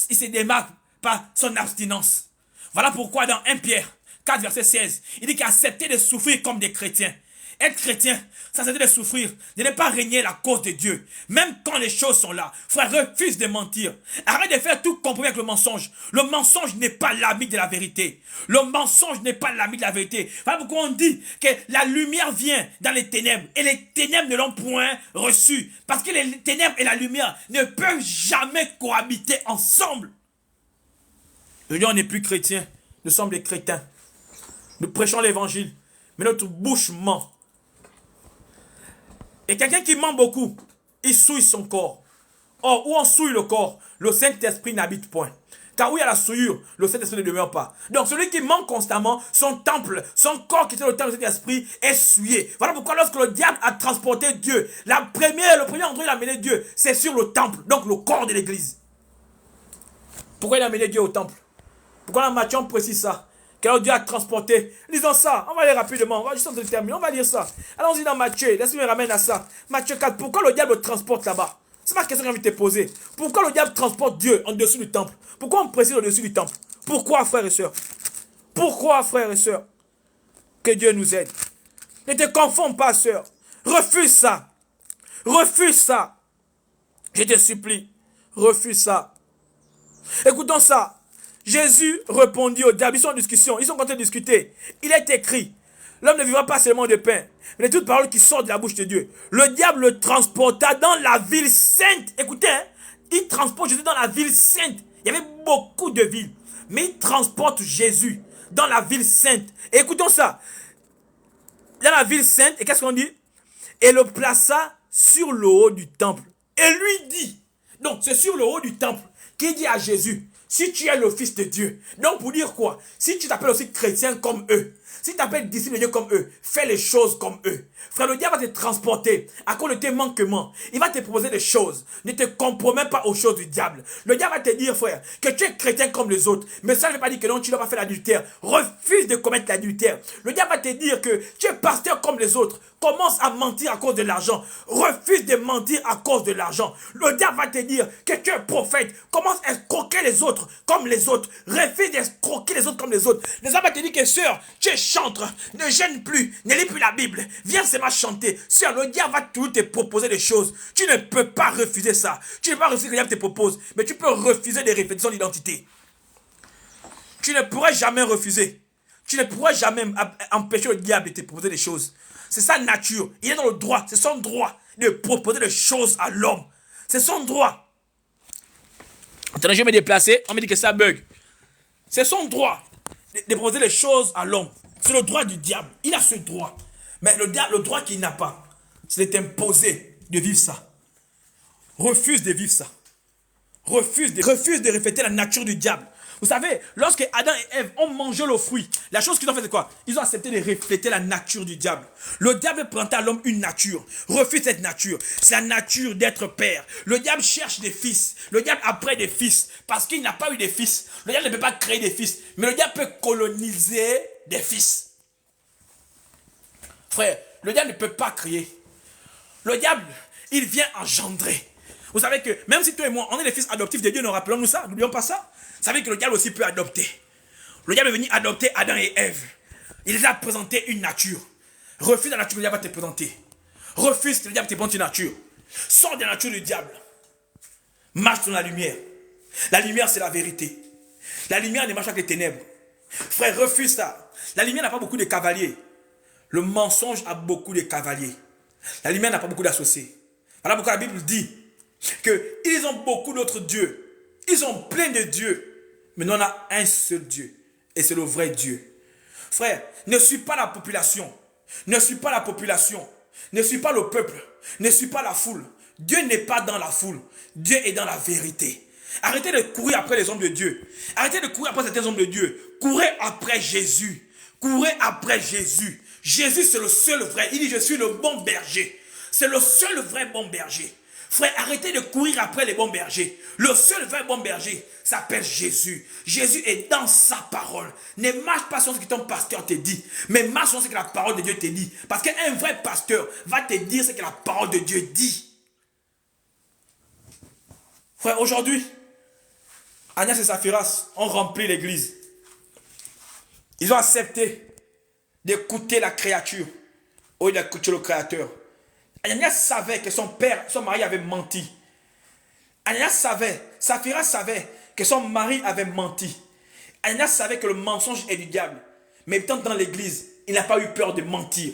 Speaker 1: Il se démarque par son abstinence. Voilà pourquoi dans 1 Pierre 4, verset 16, il dit qu'accepter de souffrir comme des chrétiens. Être chrétien, ça c'est de souffrir, de ne pas régner la cause de Dieu. Même quand les choses sont là. Frère, refuse de mentir. Arrête de faire tout compromis avec le mensonge. Le mensonge n'est pas l'ami de la vérité. Le mensonge n'est pas l'ami de la vérité. Voilà pourquoi on dit que la lumière vient dans les ténèbres. Et les ténèbres ne l'ont point reçu. Parce que les ténèbres et la lumière ne peuvent jamais cohabiter ensemble. Aujourd'hui, on n'est plus chrétien. Nous sommes des crétins. Nous prêchons l'évangile. Mais notre bouche ment. Et quelqu'un qui ment beaucoup, il souille son corps. Or, où on souille le corps, le Saint-Esprit n'habite point. Car où il y a la souillure, le Saint-Esprit ne demeure pas. Donc celui qui ment constamment, son temple, son corps qui était le temple du Saint-Esprit est souillé. Voilà pourquoi lorsque le diable a transporté Dieu, le premier endroit où il a amené Dieu, c'est sur le temple, donc le corps de l'église. Pourquoi il a amené Dieu au temple? Pourquoi dans Matthieu on précise ça? Car Dieu a transporté. Lisons ça. On va aller rapidement. On va terminer. On va lire ça. Allons-y dans Matthieu. Laisse-moi me ramener à ça. Matthieu 4. Pourquoi le diable transporte là-bas? C'est ma question que j'ai envie de te poser. Pourquoi le diable transporte Dieu en dessus du temple? Pourquoi on précise au-dessus du temple? Pourquoi, frères et sœurs? Pourquoi, frères et sœurs? Que Dieu nous aide. Ne te confonds pas, sœur. Refuse ça. Refuse ça. Je te supplie. Refuse ça. Écoutons ça. Jésus répondit au diable, ils sont en discussion, ils sont en train de discuter. Il est écrit, l'homme ne vivra pas seulement de pain, mais de toute parole qui sort de la bouche de Dieu. Le diable le transporta dans la ville sainte. Écoutez, hein, il transporte Jésus dans la ville sainte. Il y avait beaucoup de villes, mais il transporte Jésus dans la ville sainte. Et écoutons ça. Dans la ville sainte, et qu'est-ce qu'on dit? Et le plaça sur le haut du temple. Et lui dit, donc c'est sur le haut du temple, qui dit à Jésus, si tu es le fils de Dieu. Donc pour dire quoi? Si tu t'appelles aussi chrétien comme eux, Si tu t'appelles disciple de Dieu comme eux, fais les choses comme eux. Frère, le diable va te transporter à cause de tes manquements. Il va te proposer des choses. Ne te compromets pas aux choses du diable. Le diable va te dire, frère, que tu es chrétien comme les autres. Mais ça ne veut pas dire que non, tu ne dois pas faire l'adultère. Refuse de commettre l'adultère. Le diable va te dire que tu es pasteur comme les autres. Commence à mentir à cause de l'argent. Refuse de mentir à cause de l'argent. Le diable va te dire que tu es prophète. Commence à escroquer les autres comme les autres. Refuse d'escroquer les autres comme les autres. Les hommes va te dire que sœur, tu es chantre. Ne gêne plus. Ne lis plus la Bible. Viens seulement chanter. Sœur, le diable va toujours te proposer des choses. Tu ne peux pas refuser ça. Tu ne peux pas refuser ce que le diable te propose. Mais tu peux refuser des répétitions d'identité. Tu ne pourrais jamais refuser. Tu ne pourrais jamais empêcher le diable de te proposer des choses. C'est sa nature. Il est dans le droit. C'est son droit de proposer des choses à l'homme. C'est son droit. Attends, je vais me déplacer. On me dit que ça bug. C'est son droit de proposer des choses à l'homme. C'est le droit du diable. Il a ce droit. Mais le diable, le droit qu'il n'a pas, c'est de t'imposer de vivre ça. Refuse de vivre ça. Refuse de refléter la nature du diable. Vous savez, lorsque Adam et Ève ont mangé le fruit, la chose qu'ils ont fait c'est quoi? Ils ont accepté de refléter la nature du diable. Le diable prend à l'homme une nature. Refuse cette nature. C'est la nature d'être père. Le diable cherche des fils. Le diable après des fils. Parce qu'il n'a pas eu des fils. Le diable ne peut pas créer des fils. Mais le diable peut coloniser des fils. Frère, le diable ne peut pas créer. Le diable, il vient engendrer. Vous savez que même si toi et moi, on est les fils adoptifs de Dieu, nous rappelons-nous ça, n'oublions pas ça. Vous savez que le diable aussi peut adopter. Le diable est venu adopter Adam et Ève. Il les a présenté une nature. Refuse la nature que le diable va te présenter. Refuse que le diable te présente une nature. Sors de la nature du diable. Marche dans la lumière. La lumière, c'est la vérité. La lumière ne marche avec les ténèbres. Frère, refuse ça. La lumière n'a pas beaucoup de cavaliers. Le mensonge a beaucoup de cavaliers. La lumière n'a pas beaucoup d'associés. Voilà pourquoi la Bible dit qu'ils ont beaucoup d'autres dieux. Ils ont plein de dieux. Mais nous, on a un seul Dieu. Et c'est le vrai Dieu. Frère, ne suis pas la population. Ne suis pas la population. Ne suis pas le peuple. Ne suis pas la foule. Dieu n'est pas dans la foule. Dieu est dans la vérité. Arrêtez de courir après les hommes de Dieu. Arrêtez de courir après certains hommes de Dieu. Courez après Jésus. Courez après Jésus. Jésus, c'est le seul vrai. Il dit, je suis le bon berger. C'est le seul vrai bon berger. Frère, arrêtez de courir après les bons bergers. Le seul vrai bon berger s'appelle Jésus. Jésus est dans sa parole. Ne marche pas sur ce que ton pasteur te dit, mais marche sur ce que la parole de Dieu te dit. Parce qu'un vrai pasteur va te dire ce que la parole de Dieu dit. Frère, aujourd'hui, Agnès et Saphiras ont rempli l'église. Ils ont accepté d'écouter la créature au lieu d'écouter le créateur. Ananias savait que son père, son mari avait menti. Ananias savait, Saphiras savait que son mari avait menti. Ananias savait que le mensonge est du diable. Mais tant dans l'église, il n'a pas eu peur de mentir.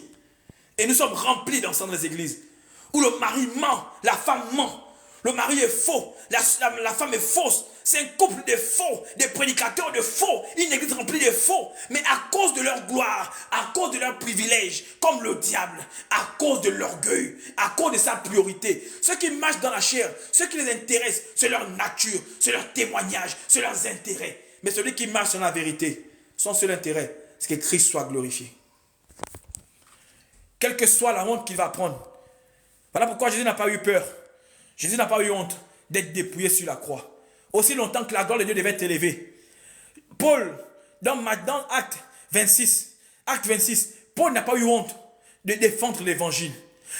Speaker 1: Et nous sommes remplis dans les églises où le mari ment, la femme ment. Le mari est faux, la femme est fausse. C'est un couple de faux, des prédicateurs de faux, une église remplie de faux. Mais à cause de leur gloire, à cause de leurs privilèges, comme le diable, à cause de l'orgueil, à cause de sa priorité, ceux qui marchent dans la chair, ceux qui les intéressent, c'est leur nature, c'est leur témoignage, c'est leurs intérêts. Mais celui qui marche dans la vérité, son seul intérêt, c'est que Christ soit glorifié. Quelle que soit la honte qu'il va prendre. Voilà pourquoi Jésus n'a pas eu peur. Jésus n'a pas eu honte d'être dépouillé sur la croix. Aussi longtemps que la gloire de Dieu devait être élevée. Paul, dans Acte 26, Paul n'a pas eu honte de défendre l'évangile.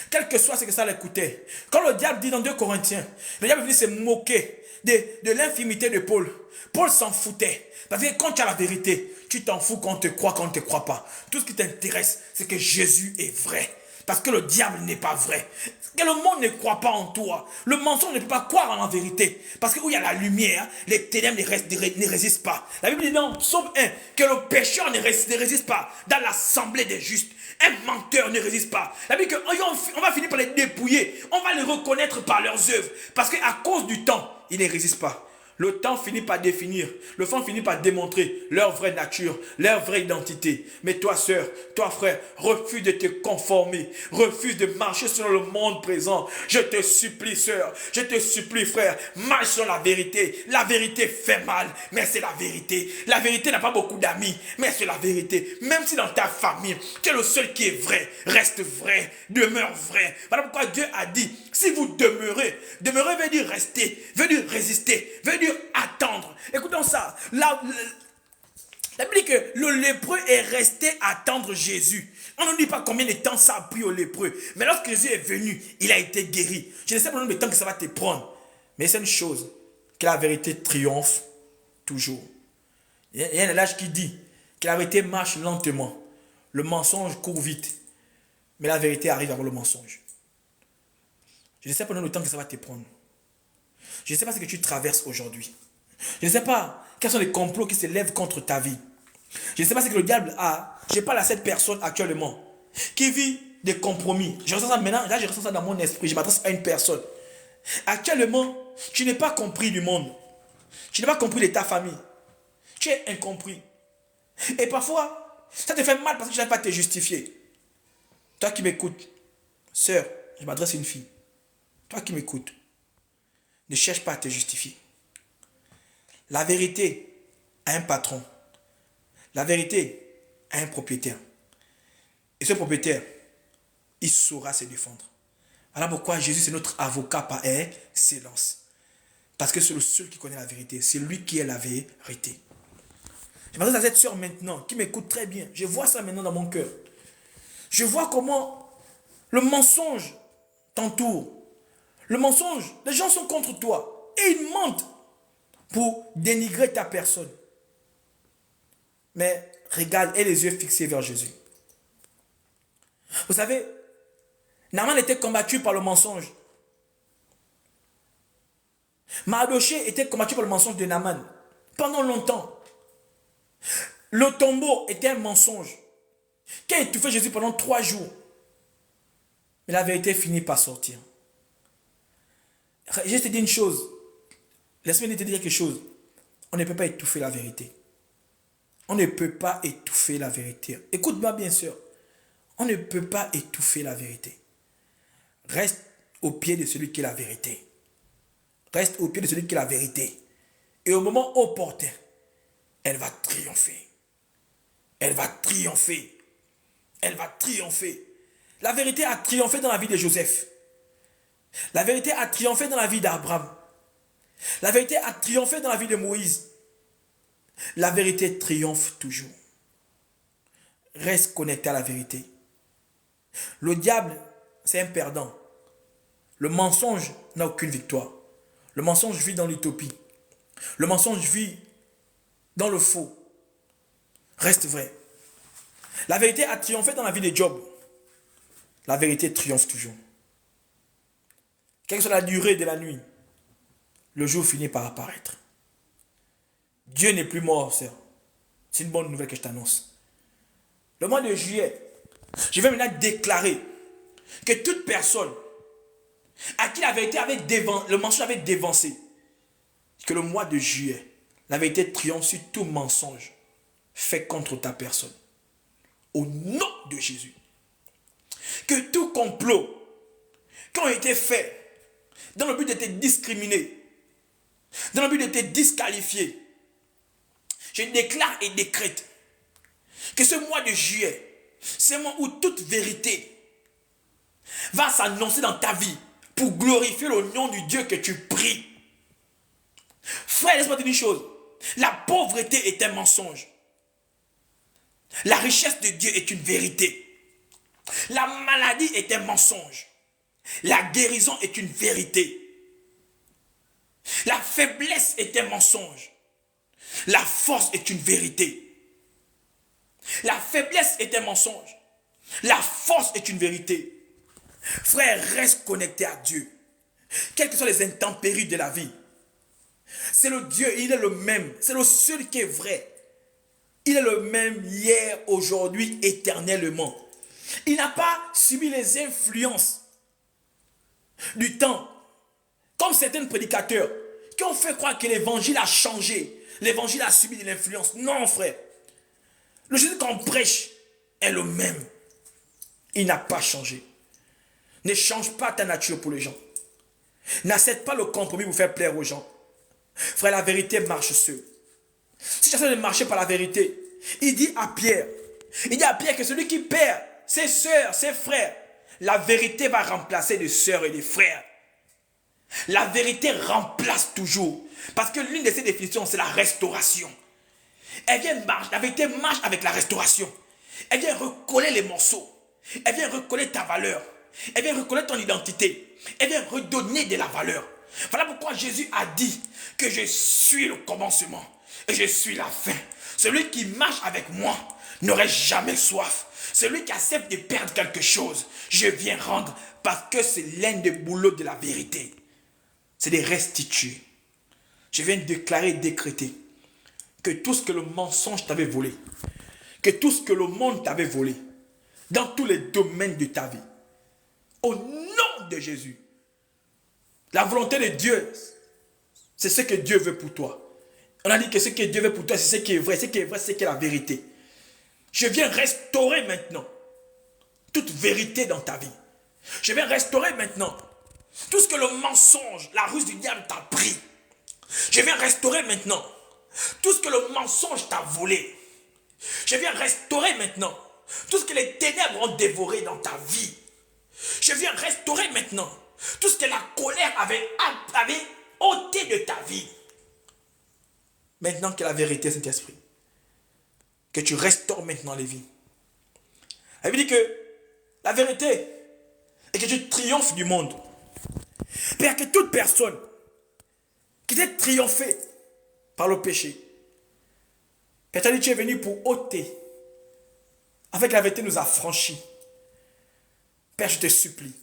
Speaker 1: Quel que soit ce que ça lui coûtait. Quand le diable dit dans 2 Corinthiens, le diable est venu se moquer de l'infimité de Paul. Paul s'en foutait. Parce que quand tu as la vérité, tu t'en fous qu'on te croit, qu'on ne te croit pas. Tout ce qui t'intéresse, c'est que Jésus est vrai. Parce que le diable n'est pas vrai. Que le monde ne croit pas en toi. Le mensonge ne peut pas croire en la vérité. Parce que où il y a la lumière, les ténèbres ne résistent pas. La Bible dit dans Psaume 1 que le pécheur ne résiste pas dans l'assemblée des justes. Un menteur ne résiste pas. La Bible dit qu'on va finir par les dépouiller. On va les reconnaître par leurs œuvres. Parce qu'à cause du temps, ils ne résistent pas. Le temps finit par définir, le temps finit par démontrer leur vraie nature, leur vraie identité. Mais toi, sœur, toi, frère, refuse de te conformer, refuse de marcher selon le monde présent. Je te supplie, sœur, je te supplie, frère, marche sur la vérité. La vérité fait mal, mais c'est la vérité. La vérité n'a pas beaucoup d'amis, mais c'est la vérité. Même si dans ta famille, tu es le seul qui est vrai, reste vrai, demeure vrai. Voilà pourquoi Dieu a dit, si vous demeurez, demeurer veut dire rester, veut dire résister, veut dire attendre. Écoutons ça. La Bible dit que le lépreux est resté attendre Jésus. On ne dit pas combien de temps ça a pris au lépreux. Mais lorsque Jésus est venu, il a été guéri. Je ne sais pas le nombre de temps que ça va te prendre. Mais c'est une chose, que la vérité triomphe toujours. Il y a un adage qui dit que la vérité marche lentement. Le mensonge court vite. Mais la vérité arrive avant le mensonge. Je ne sais pas le nombre de temps que ça va te prendre. Je ne sais pas ce que tu traverses aujourd'hui. Je ne sais pas quels sont les complots qui se lèvent contre ta vie. Je ne sais pas ce que le diable a. Je parle à cette personne actuellement qui vit des compromis. Je ressens ça maintenant. Là, je ressens ça dans mon esprit. Je m'adresse à une personne. Actuellement, tu n'es pas compris du monde. Tu n'es pas compris de ta famille. Tu es incompris. Et parfois, ça te fait mal parce que tu n'arrives pas à te justifier. Toi qui m'écoutes, sœur, je m'adresse à une fille. Toi qui m'écoutes, ne cherche pas à te justifier. La vérité a un patron. La vérité a un propriétaire. Et ce propriétaire, il saura se défendre. Voilà pourquoi Jésus, c'est notre avocat par excellence. Parce que c'est le seul qui connaît la vérité. C'est lui qui est la vérité. Je m'adresse à cette soeur maintenant, qui m'écoute très bien. Je vois ça maintenant dans mon cœur. Je vois comment le mensonge t'entoure. Le mensonge, les gens sont contre toi. Et ils mentent pour dénigrer ta personne. Mais regarde, et les yeux fixés vers Jésus. Vous savez, Naaman était combattu par le mensonge. Mardochée était combattu par le mensonge de Naaman. Pendant longtemps. Le tombeau était un mensonge qui a étouffé Jésus pendant 3 jours. Mais la vérité finit par sortir. Je te dis une chose. Laisse-moi te dire quelque chose. On ne peut pas étouffer la vérité. On ne peut pas étouffer la vérité. Écoute-moi bien sûr. On ne peut pas étouffer la vérité. Reste au pied de celui qui est la vérité. Reste au pied de celui qui est la vérité. Et au moment opportun, elle va triompher. Elle va triompher. Elle va triompher. La vérité a triomphé dans la vie de Joseph. La vérité a triomphé dans la vie d'Abraham. La vérité a triomphé dans la vie de Moïse. La vérité triomphe toujours. Reste connecté à la vérité. Le diable, c'est un perdant. Le mensonge n'a aucune victoire. Le mensonge vit dans l'utopie. Le mensonge vit dans le faux. Reste vrai. La vérité a triomphé dans la vie de Job. La vérité triomphe toujours. Quelle que soit la durée de la nuit, le jour finit par apparaître. Dieu n'est plus mort, sœur. C'est une bonne nouvelle que je t'annonce. Le mois de juillet, je vais maintenant déclarer que toute personne à qui la vérité avait le mensonge avait dévancé, que le mois de juillet, la vérité triomphe sur tout mensonge fait contre ta personne. Au nom de Jésus. Que tout complot qui ont été faits dans le but de te discriminer, dans le but de te disqualifier, je déclare et décrète que ce mois de juillet, c'est un mois où toute vérité va s'annoncer dans ta vie pour glorifier le nom du Dieu que tu pries. Frère, laisse-moi te dire une chose. La pauvreté est un mensonge. La richesse de Dieu est une vérité. La maladie est un mensonge. La guérison est une vérité. La faiblesse est un mensonge. La force est une vérité. La faiblesse est un mensonge. La force est une vérité. Frère, reste connecté à Dieu. Quelles que soient les intempéries de la vie. C'est le Dieu, il est le même. C'est le seul qui est vrai. Il est le même hier, aujourd'hui, éternellement. Il n'a pas subi les influences du temps. Comme certains prédicateurs qui ont fait croire que l'évangile a changé. L'évangile a subi de l'influence. Non, frère. Le Jésus qu'on prêche est le même. Il n'a pas changé. Ne change pas ta nature pour les gens. N'accepte pas le compromis pour faire plaire aux gens. Frère, la vérité marche seule. Si tu essaies de marcher par la vérité, il dit à Pierre que celui qui perd ses soeurs, ses frères, la vérité va remplacer des soeurs et des frères. La vérité remplace toujours. Parce que l'une de ses définitions, c'est la restauration. Elle vient marcher, la vérité marche avec la restauration. Elle vient recoller les morceaux. Elle vient recoller ta valeur. Elle vient reconnaître ton identité. Elle vient redonner de la valeur. Voilà pourquoi Jésus a dit que je suis le commencement et je suis la fin. Celui qui marche avec moi n'aurait jamais soif. Celui qui accepte de perdre quelque chose, je viens rendre parce que c'est l'un des boulots de la vérité. C'est de restituer. Je viens déclarer et décréter que tout ce que le mensonge t'avait volé, que tout ce que le monde t'avait volé, dans tous les domaines de ta vie, au nom de Jésus, la volonté de Dieu, c'est ce que Dieu veut pour toi. On a dit que ce que Dieu veut pour toi, c'est ce qui est vrai. Ce qui est vrai, c'est ce qui est la vérité. Je viens restaurer maintenant toute vérité dans ta vie. Je viens restaurer maintenant tout ce que le mensonge, la ruse du diable t'a pris. Je viens restaurer maintenant tout ce que le mensonge t'a volé. Je viens restaurer maintenant tout ce que les ténèbres ont dévoré dans ta vie. Je viens restaurer maintenant tout ce que la colère avait ôté de ta vie. Maintenant que la vérité, Saint-Esprit, que tu restaures maintenant les vies. Elle veut dire que la vérité est que tu triomphes du monde. Père, que toute personne qui t'est triomphée par le péché, Père, tu as dit que tu es venu pour ôter. Avec la vérité, nous affranchis. Père, je te supplie,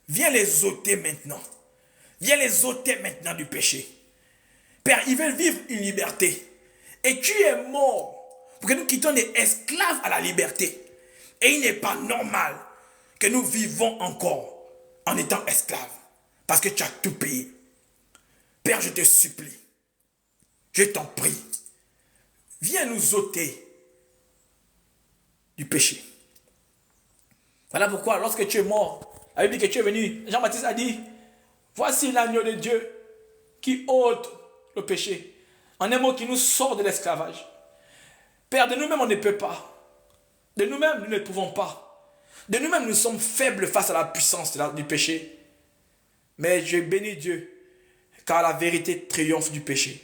Speaker 1: viens les ôter maintenant. Viens les ôter maintenant du péché. Père, ils veulent vivre une liberté. Et tu es mort pour que nous quittions des esclaves à la liberté. Et il n'est pas normal que nous vivons encore en étant esclaves. Parce que tu as tout payé. Père, je te supplie. Je t'en prie. Viens nous ôter du péché. Voilà pourquoi lorsque tu es mort, la Bible dit que tu es venu, Jean-Baptiste a dit, voici l'agneau de Dieu qui ôte le péché. En un mot, qui nous sort de l'esclavage. Père, de nous-mêmes, on ne peut pas. De nous-mêmes, nous ne pouvons pas. De nous-mêmes, nous sommes faibles face à la puissance du péché. Mais je bénis Dieu, car la vérité triomphe du péché.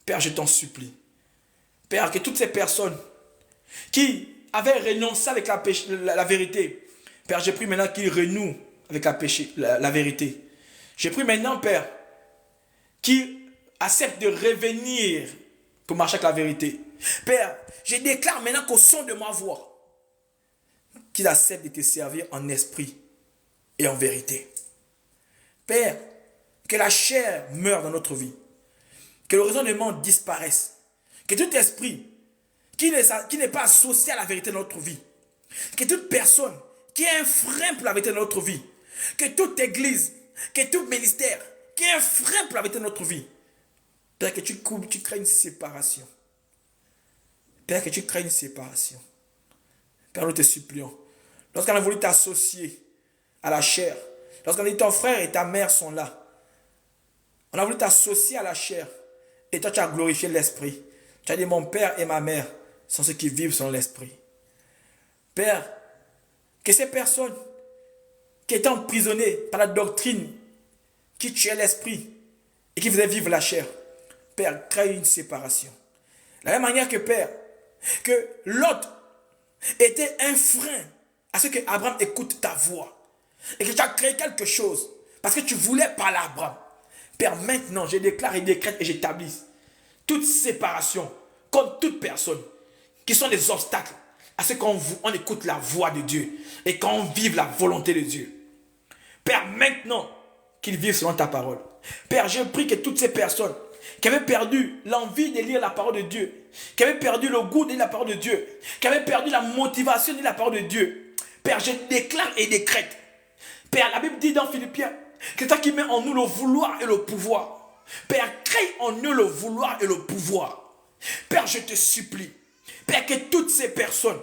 Speaker 1: Père, je t'en supplie. Père, que toutes ces personnes qui avaient renoncé avec la vérité, Père, j'ai pris maintenant qu'ils renouent avec la vérité. J'ai pris maintenant, Père, qu'ils acceptent de revenir pour marcher avec la vérité. Père, je déclare maintenant qu'au son de ma voix, qu'ils acceptent de te servir en esprit et en vérité. Père, que la chair meure dans notre vie, que le raisonnement disparaisse, que tout esprit qui n'est pas associé à la vérité de notre vie, que toute personne qui est un frein pour la vérité de notre vie, que toute église, que tout ministère qui est un frein pour la vérité de notre vie, Père, que tu crées une séparation. Père, que tu crées une séparation. Père, nous te supplions. Lorsqu'on a voulu t'associer à la chair, lorsqu'on a dit ton frère et ta mère sont là, on a voulu t'associer à la chair, et toi tu as glorifié l'esprit. Tu as dit mon père et ma mère sont ceux qui vivent selon l'esprit. Père, que ces personnes qui étaient emprisonnées par la doctrine qui tuait l'esprit et qui faisait vivre la chair, Père, crée une séparation. De la même manière que Père, que Lot était un frein à ce que Abraham écoute ta voix et que tu as créé quelque chose parce que tu voulais parler à Abraham. Père, maintenant, je déclare et décrète et j'établis toute séparation contre toute personne qui sont des obstacles à ce qu'on écoute la voix de Dieu et qu'on vive la volonté de Dieu. Père, maintenant qu'ils vivent selon ta parole. Père, je prie que toutes ces personnes qui avaient perdu l'envie de lire la parole de Dieu, qui avaient perdu le goût de lire la parole de Dieu, qui avaient perdu la motivation de lire la parole de Dieu, Père, je déclare et décrète. Père, la Bible dit dans Philippiens que c'est toi qui mets en nous le vouloir et le pouvoir.
Speaker 2: Père, crée en eux le vouloir et le pouvoir. Père, je te supplie. Père, que toutes ces personnes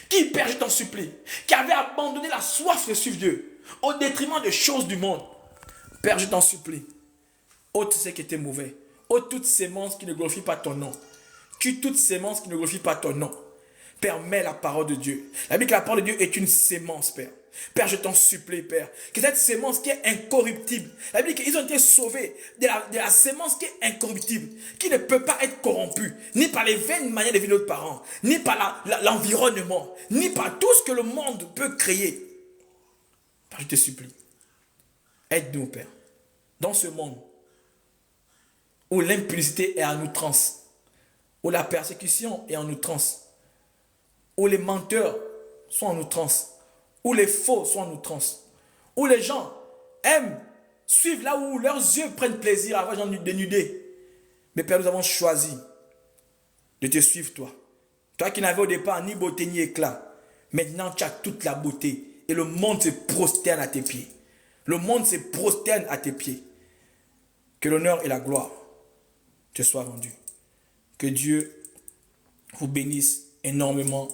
Speaker 2: qui, Père, je t'en supplie, qui avaient abandonné la soif de suivre Dieu au détriment des choses du monde, Père, je t'en supplie, ôte ce qui était mauvais, ôte toutes ces semences qui ne glorifient pas ton nom, tue toutes ces semences qui ne glorifient pas ton nom. Père, mets la parole de Dieu. La Bible dit que la parole de Dieu est une sémence, Père. Père, je t'en supplie, Père, que cette sémence qui est incorruptible, la Bible dit qu'ils ont été sauvés de la sémence qui est incorruptible, qui ne peut pas être corrompue, ni par les vaines manières de vie de nos parents, ni par l'environnement, ni par tout ce que le monde peut créer. Père, je te supplie, aide-nous, Père, dans ce monde où l'impudicité est en outrance, où la persécution est en outrance, où les menteurs sont en outrance, où les faux sont en outrance, où les gens aiment suivre là où leurs yeux prennent plaisir à voir les gens dénudés. Mais Père, nous avons choisi de te suivre, toi. Toi qui n'avais au départ ni beauté ni éclat. Maintenant, tu as toute la beauté. Et le monde se prosterne à tes pieds. Le monde se prosterne à tes pieds. Que l'honneur et la gloire te soient rendus. Que Dieu vous bénisse énormément.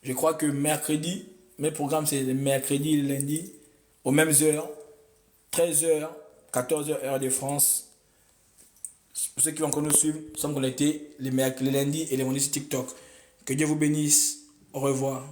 Speaker 2: Je crois que mercredi, mes programmes c'est le mercredi et le lundi, aux mêmes heures, 13h, 14h heure de France. Pour ceux qui vont encore nous suivre, nous sommes connectés les lundis et les vendredis sur TikTok. Que Dieu vous bénisse. Au revoir.